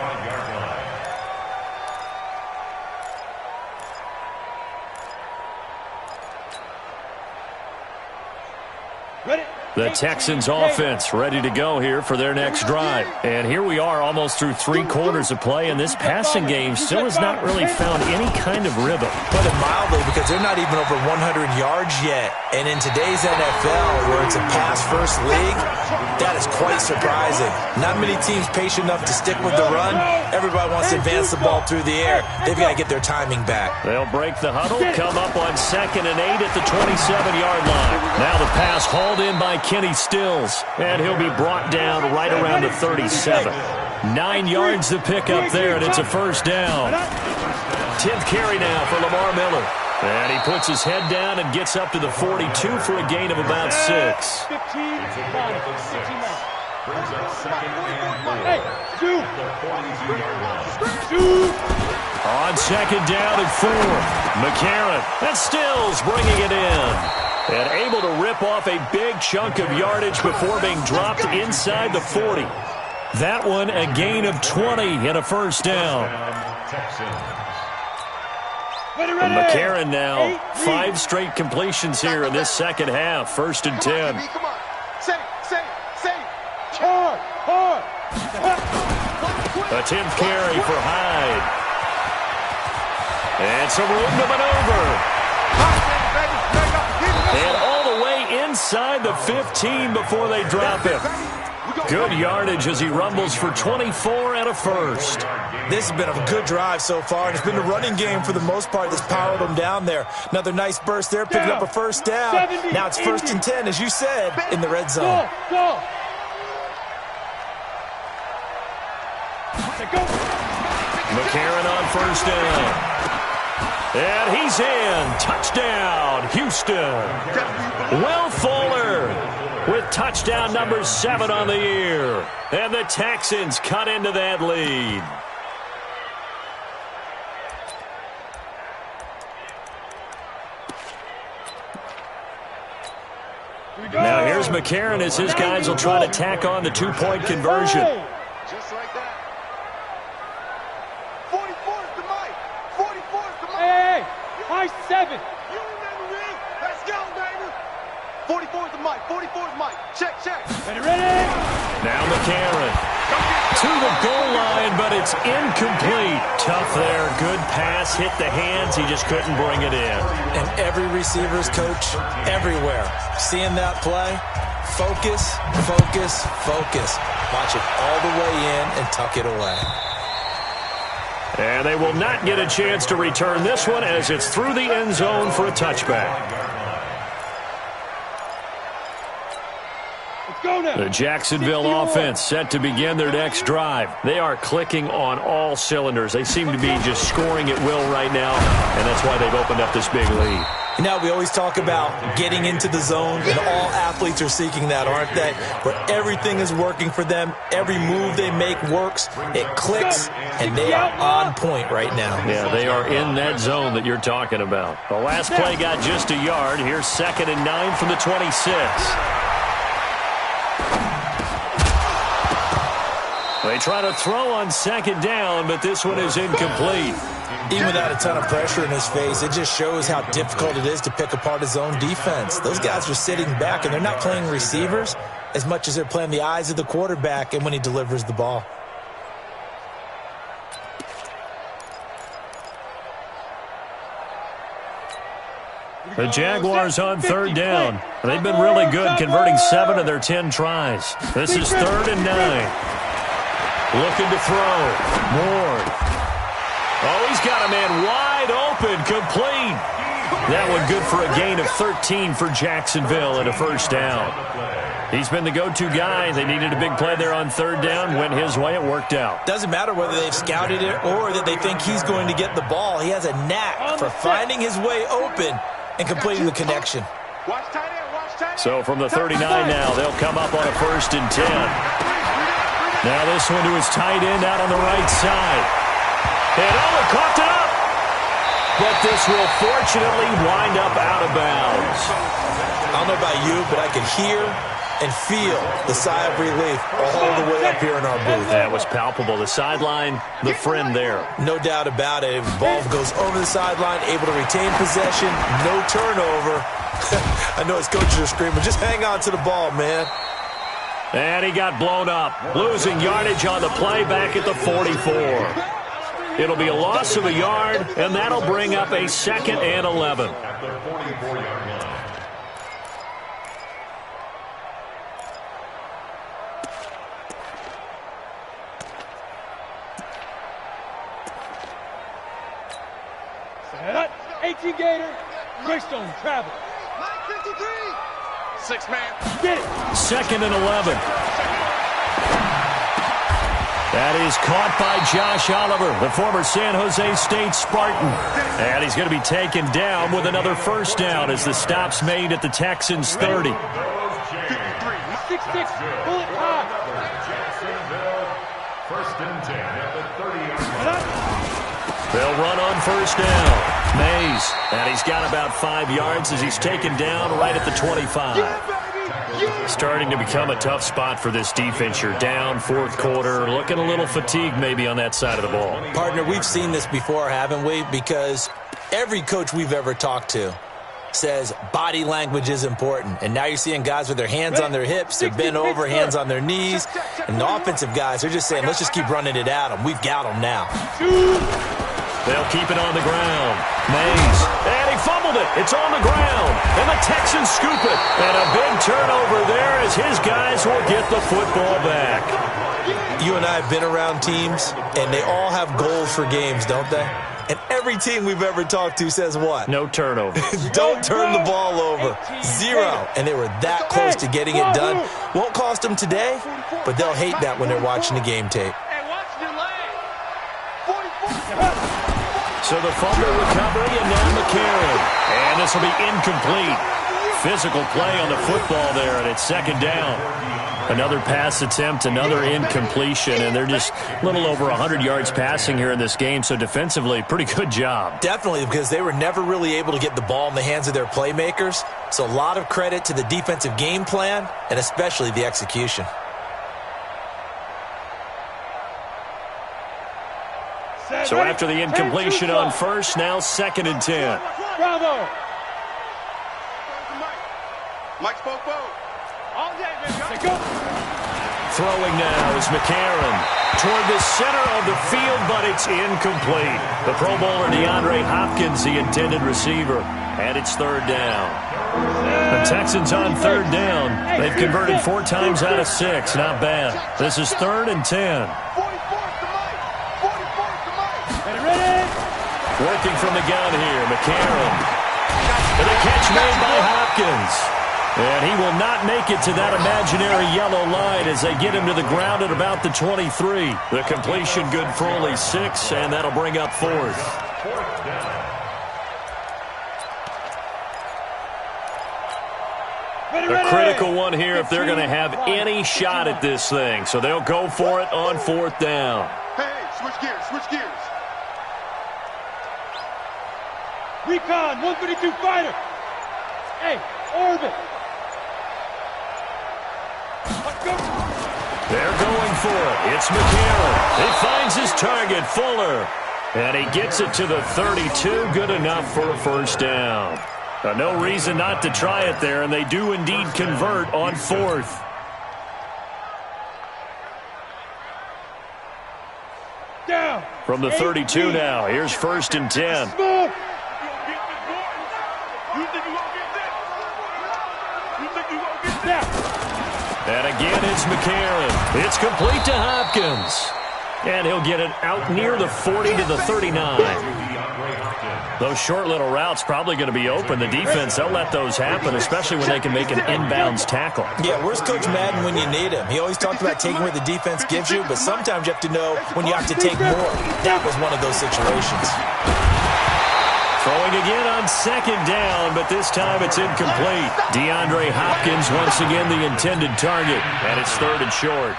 The Texans offense ready to go here for their next drive. And here we are almost through 3 quarters of play, and this passing game still has not really found any kind of rhythm. Put it mildly, because they're not even over 100 yards yet. And in today's NFL, where it's a pass-first league, that is quite surprising. Not many teams patient enough to stick with the run. Everybody wants to advance the ball through the air. They've got to get their timing back. They'll break the huddle, come up on 2nd and 8 at the 27-yard line. Now the pass hauled in by Kenny Stills, and he'll be brought down right around the 37. 9 yards to pick up there, and it's a 1st down. 10th carry now for Lamar Miller. And he puts his head down and gets up to the 42 for a gain of about 6. 15. Brings up 2nd and 4. Hey, two. On 2nd down and 4. McCarron and Stills bringing it in. And able to rip off a big chunk of yardage before being dropped inside the 40. That one a gain of 20 and a 1st down. And McCarron now 5 straight completions here in this second half. 1st and 10. Come on. Say it. Hard. A 10th carry for Hyde. And some room to maneuver. And all the way inside the 15 before they drop him. Good yardage as he rumbles for 24 and a 1st. This has been a good drive so far, and it's been the running game for the most part that's powered them down there. Another nice burst there, picking up a 1st down. Now it's 1st and 10, as you said, in the red zone. Go. McCarron on 1st down. And he's in. Touchdown, Houston. Will Fuller with touchdown number 7 on the year. And the Texans cut into that lead. Now here's McCarron as his guys will try to tack on the 2-point conversion. Just like that. 44 is the mic. 44 is the mic. Hey, high 7. You remember me? Let's go, baby. 44 is the mic. 44 is the mic. Check. Ready? Now McCarron to the goal line, but it's incomplete. Tough there. Good pass. Hit the hands. He just couldn't bring it in. And every receiver's coach everywhere. Seeing that play, focus. Watch it all the way in and tuck it away. And they will not get a chance to return this one as it's through the end zone for a touchback. Let's Go now. The Jacksonville offense set to begin their next drive. They are clicking on all cylinders. They seem to be just scoring at will right now, and that's why they've opened up this big lead. You know, we always talk about getting into the zone, and all athletes are seeking that, aren't they? Where everything is working for them, every move they make works, it clicks, and they are on point right now. Yeah, they are in that zone that you're talking about. The last play got just a yard. Here's 2nd and 9 from the 26. They try to throw on 2nd down, but this one is incomplete. Even without a ton of pressure in his face, it just shows how difficult it is to pick apart his own defense. Those guys are sitting back, and they're not playing receivers as much as they're playing the eyes of the quarterback and when he delivers the ball. The Jaguars on 3rd down. They've been really good, converting 7 of their 10 tries. This is 3rd and 9. Looking to throw. Ward. Oh, he's got a man wide open, complete. That one good for a gain of 13 for Jacksonville and a 1st down. He's been the go-to guy. They needed a big play there on 3rd down. Went his way. It worked out. Doesn't matter whether they've scouted it or that they think he's going to get the ball. He has a knack for finding his way open and completing the connection. So from the 39 now, they'll come up on a 1st and 10. Now this one to his tight end out on the right side. And coughed it up. But this will fortunately wind up out of bounds. I don't know about you, but I can hear and feel the sigh of relief all the way up here in our booth. That was palpable. The sideline, the friend there. No doubt about it. The ball goes over the sideline, able to retain possession, no turnover. I know his coaches are screaming, just hang on to the ball, man. And he got blown up, losing yardage on the play back at the 44. It'll be a loss of a yard, and that'll bring up a 2nd and 11. At the 44-yard line. Set up. 18 Gator. Greystone travel. 53. 6-man. Get it. 2nd and 11. That is caught by Josh Oliver, the former San Jose State Spartan. And he's going to be taken down with another 1st down as the stop's made at the Texans' 30. 6-6. Pull it high. Jacksonville, 1st and 10 at the 30-yard line. They'll run on 1st down. Mays, and he's got about 5 yards as he's taken down right at the 25. Starting to become a tough spot for this defense. You're down 4th quarter, looking a little fatigued maybe on that side of the ball. Partner, we've seen this before, haven't we? Because every coach we've ever talked to says body language is important. And now you're seeing guys with their hands on their hips, they're bent over, hands on their knees. And the offensive guys are just saying, let's just keep running it at them. We've got them now. They'll keep it on the ground. Mays, and he fumbled it. It's on the ground, and the Texans scoop it. And a big turnover there as his guys will get the football back. You and I have been around teams, and they all have goals for games, don't they? And every team we've ever talked to says what? No turnover. Don't turn the ball over. 0. And they were that close to getting it done. Won't cost them today, but they'll hate that when they're watching the game tape. So the fumble recovery, and now McCarron. And this will be incomplete. Physical play on the football there, and it's 2nd down. Another pass attempt, another incompletion, and they're just a little over 100 yards passing here in this game, so defensively, pretty good job. Definitely, because they were never really able to get the ball in the hands of their playmakers, so a lot of credit to the defensive game plan, and especially the execution. So after the incompletion on 1st, now 2nd and 10. Bravo. Mike spoke both. All day, baby. Go. Throwing now is McCarron toward the center of the field, but it's incomplete. The Pro Bowler DeAndre Hopkins, the intended receiver, and it's 3rd down. The Texans on 3rd down. They've converted 4 times out of 6. Not bad. This is 3rd and 10. Working from the gun here, McCarron. And a catch made by Hopkins. And he will not make it to that imaginary yellow line as they get him to the ground at about the 23. The completion good for only 6, and that'll bring up 4th. A critical one here if they're going to have any shot at this thing. So they'll go for it on 4th down. Hey, switch gears, switch gears. Recon, 132 fighter. Hey, orbit. Let's go. They're going for it. It's McCarron. He finds his target, Fuller. And he gets it to the 32. Good enough for a first down. No reason not to try it there, and they do indeed convert on 4th. Down. From the 32 now, here's 1st and 10. And again, it's McCarron. It's complete to Hopkins. And he'll get it out near the 40 to the 39. Those short little routes probably going to be open. The defense, they'll let those happen, especially when they can make an inbounds tackle. Yeah, where's Coach Madden when you need him? He always talked about taking where the defense gives you, but sometimes you have to know when you have to take more. That was one of those situations. Throwing again on 2nd down, but this time it's incomplete. DeAndre Hopkins once again the intended target, and it's 3rd and short.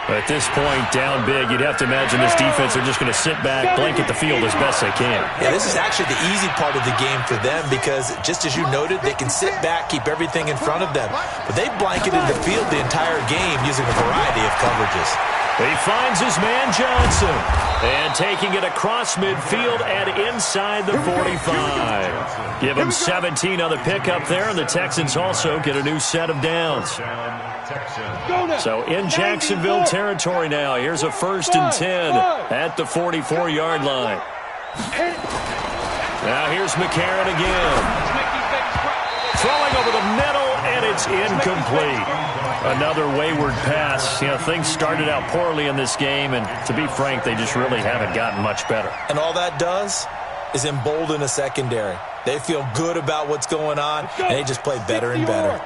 At this point, down big, you'd have to imagine this defense are just going to sit back, blanket the field as best they can. Yeah, this is actually the easy part of the game for them because, just as you noted, they can sit back, keep everything in front of them. But they blanketed the field the entire game using a variety of coverages. He finds his man Johnson. And taking it across midfield and inside the 45. Give him 17 on the pickup there, and the Texans also get a new set of downs. So in Jacksonville territory now, here's a 1st and 10 at the 44-yard line. Now here's McCarron again. Throwing over the middle, and it's incomplete. Another wayward pass. You know, things started out poorly in this game, and to be frank, they just really haven't gotten much better. And all that does is embolden a secondary. They feel good about what's going on, and they just play better and better.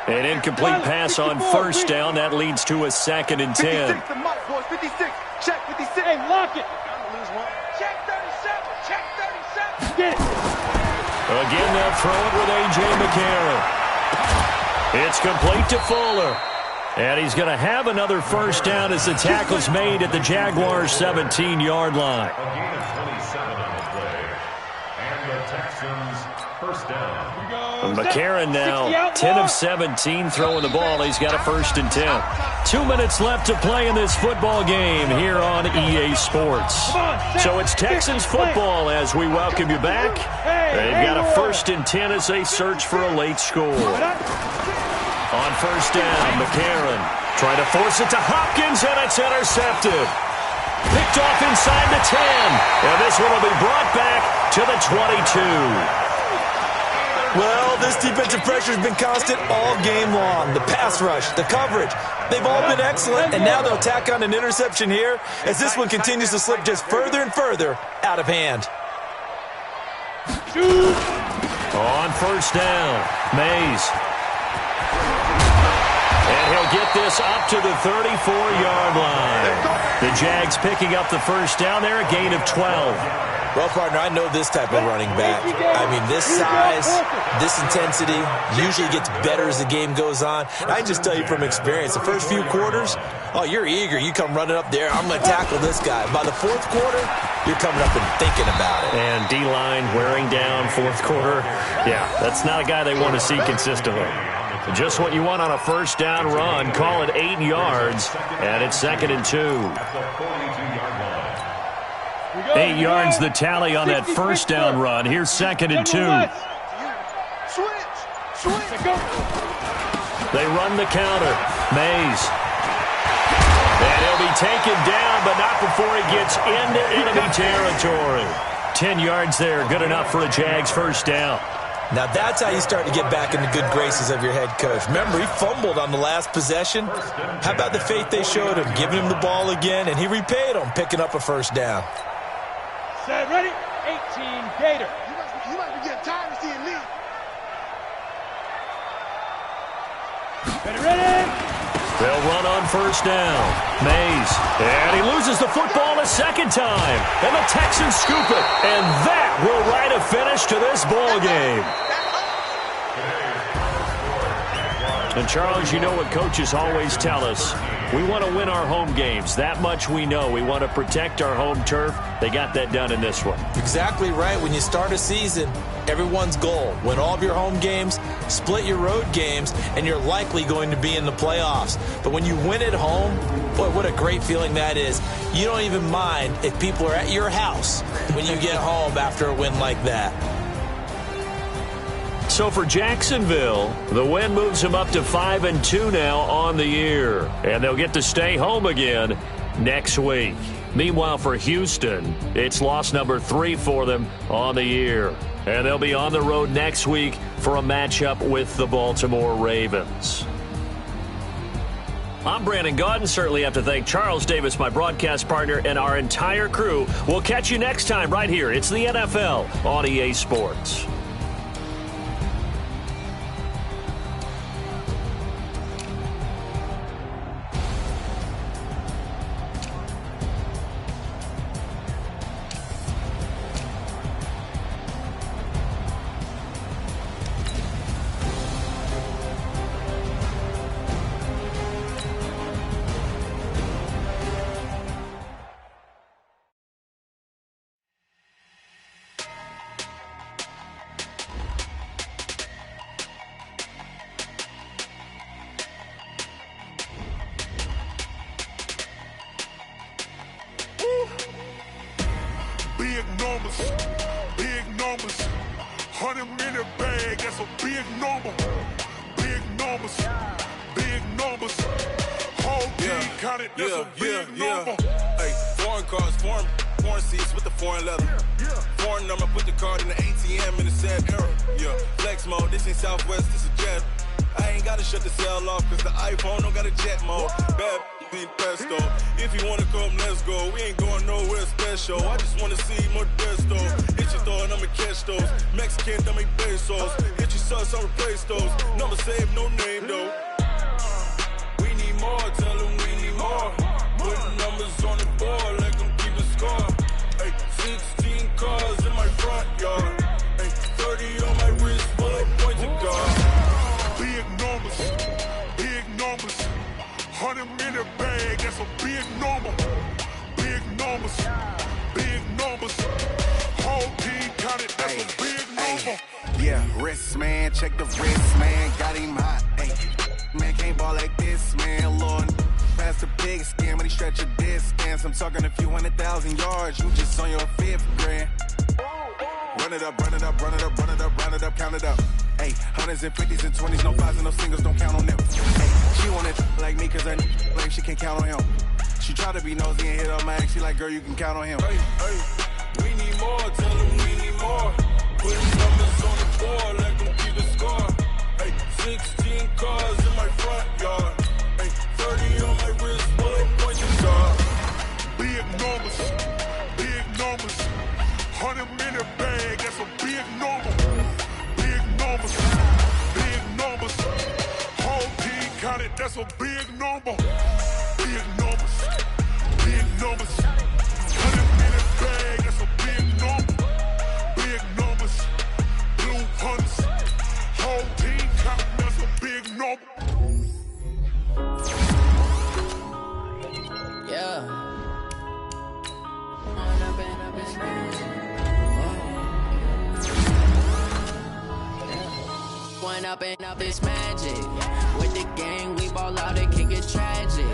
An incomplete pass on 1st down. That leads to a 2nd and 10. 56, check 56. Hey, lock it. Check 37, check 37. Get it. Again, they'll throw it with A.J. McCarron. It's complete to Fuller. And he's going to have another first down as the tackle's made at the Jaguars' 17-yard line. A gain of 27 on the play. And the Texans first down. McCarron now 10 of 17 throwing the ball. He's got a 1st and 10. 2 minutes left to play in this football game here on EA Sports. So it's Texans football as we welcome you back. They've got a 1st and 10 as they search for a late score. On 1st down, McCarron trying to force it to Hopkins, and it's intercepted. Picked off inside the 10. And this one will be brought back to the 22. Well, this defensive pressure has been constant all game long. The pass rush, the coverage, they've all been excellent, and now they'll tack on an interception here as this one continues to slip just further and further out of hand. On 1st down, Mays. And he'll get this up to the 34-yard line. The Jags picking up the 1st down there, a gain of 12. Well, partner, I know this type of running back. I mean, this size, this intensity usually gets better as the game goes on. And I just tell you from experience, the first few quarters, oh, you're eager. You come running up there, I'm going to tackle this guy. By the 4th quarter, you're coming up and thinking about it. And D-line wearing down 4th quarter. Yeah, that's not a guy they want to see consistently. Just what you want on a 1st down run. Call it 8 yards, and it's 2nd and 2. 8 yards the tally on that 1st down run. Here's 2nd and 2. They run the counter. Mays. And he'll be taken down, but not before he gets into enemy territory. 10 yards there, good enough for a Jags 1st down. Now that's how you start to get back in the good graces of your head coach. Remember, he fumbled on the last possession. How about the faith they showed him, giving him the ball again, and he repaid them, picking up a 1st down. Set, ready? 18, Gator. You might be getting tired of seeing me. Ready? They'll run on first down. Mays. And he loses the football a second time. And the Texans scoop it. And that will write a finish to this ball game. And, Charles, you know what coaches always tell us. We want to win our home games. That much we know. We want to protect our home turf. They got that done in this one. Exactly right. When you start a season, everyone's goal, win all of your home games, split your road games, and you're likely going to be in the playoffs. But when you win at home, boy, what a great feeling that is. You don't even mind if people are at your house when you get home after a win like that. So for Jacksonville, the win moves them up to 5-2 now on the year. And they'll get to stay home again next week. Meanwhile, for Houston, it's loss number 3 for them on the year. And they'll be on the road next week for a matchup with the Baltimore Ravens. I'm Brandon Gaudin. Certainly have to thank Charles Davis, my broadcast partner, and our entire crew. We'll catch you next time right here. It's the NFL on EA Sports. Big numbers, 100-minute bag, that's a big number. Big numbers, whole team counted, that's a big number. Hey, foreign cars, foreign seats with the foreign leather. Foreign number, put the card in the ATM in the sad era. Yeah, flex mode, this ain't Southwest, this is jet. I ain't gotta shut the cell off, cause the iPhone don't got a jet mode. Bad ain't pesto. If you wanna come, let's go. We ain't going nowhere special. I just wanna see more Modesto. Hit your throw and I'ma catch those. Mexican, dummy pesos. Hit your sus, I'll replace those. Number saved, no name though. We need more, tell them we need more. Putting numbers on the board, let them keep the score. Hey, 16 cars in my front yard. Hey, 30 on my wrist, bullet point to God. Big numbers, 100-minute bag, that's a big number. Big numbers, whole team counted, that's a big number. Yeah, wrist man, check the wrist man, got him hot. Ay, man can't ball like this, man. Lord, past the big scam, but he stretch a distance. I'm talking a few 100,000 yards, you just on your 5th grand. Run it up, count it up. Hey, hundreds and 50s and 20s, no 5s and no singles, don't count on them. Hey, she want it like me, cause her like she can't count on him. She try to be nosy and hit on my ex, she like, girl, you can count on him. Hey, we need more, tell them we need more. Putting numbers on the board, let them keep the score. Hey, 16 cars in my front yard. Hey, 30 on my wrist, bullet point to God. Big numbers, 100-minute bag, that's a big number. Big numbers, whole team counted, that's a big number. Big numbers, 100-minute bag, that's a big number. Big numbers, blue hunters, whole team counted, that's a big number. Yeah. One up and up is magic. With the gang, we ball out, it can get tragic.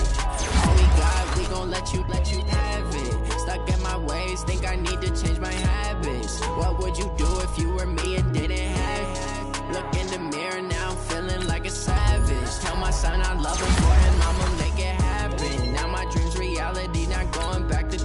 All we got, we gon' let you have it. Stuck in my ways, think I need to change my habits. What would you do if you were me and didn't have it? Look in the mirror, now I'm feeling like a savage. Tell my son I love him for him, I'ma make it happen. Now my dream's reality, not going back to.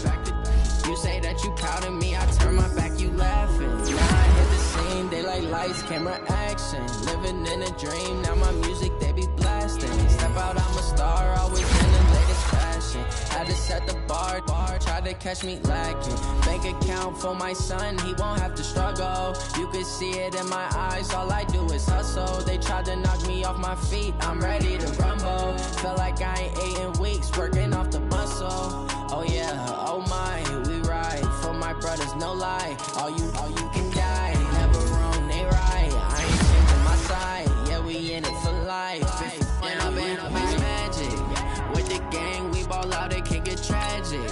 You say that you proud of me, I turn my back, you laughing. Now I hit the scene, they like lights, camera, action. Living in a dream, now my music, they be blasting. Step out, I'm a star, always in the latest fashion. Had to set the bar, tried to catch me lacking. Bank account for my son, he won't have to struggle. You can see it in my eyes, all I do is hustle. They tried to knock me off my feet, I'm ready to rumble. Felt like I ain't ate in weeks, working off the muscle. Oh yeah, oh my, we ride for my brothers, no lie. All you can die, never wrong, they right. I ain't changing my side, yeah, we in it for life. And I've been magic with the gang, we ball out, it can get tragic.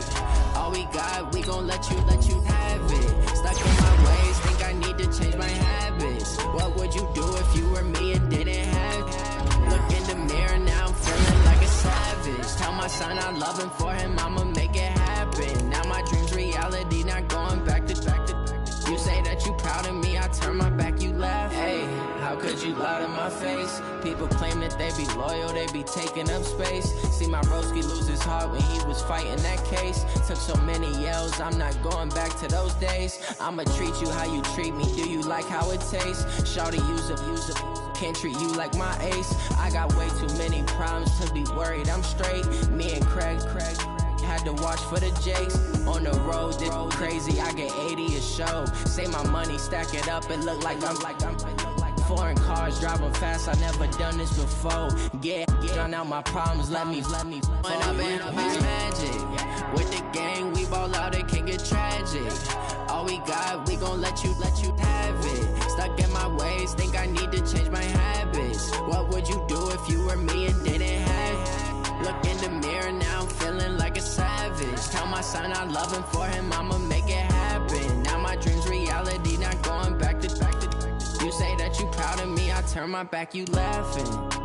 All we got, we gon' let you have it. Stuck in my ways, think I need to change my habits. What would you do if you were me and didn't have it? Look in the mirror, now I'm feeling like a savage. Tell my son I love him, for him I'ma make it happen. Now my dream's reality, not going back to. You say that you proud of me, I turn my back, you laugh. Hey, how could you lie to my face? People claim that they be loyal, they be taking up space. See my broski lose his heart when he was fighting that case. Took so many yells, I'm not going back to those days. I'ma treat you how you treat me, do you like how it tastes? Shawty, use up, can't treat you like my ace. I got way too many problems to be worried, I'm straight. Me and Craig had to watch for the Jakes. On the road, this crazy, I get 80 a show. Say my money, stack it up, it look like I'm foreign cars, driving fast, I never done this before. Get drown out my problems, let me When I've been magic with the gang, we ball out, it can get tragic. All we got, we gon' let you have it. Stuck in my ways, think I need to change my habits. What would you do if you were me and didn't have it? Look in the mirror, now I'm feeling like a savage. Tell my son I love him, for him I'ma make it happen. Now my dream's reality, not going back to. You say that you proud of me, I turn my back, you laughing.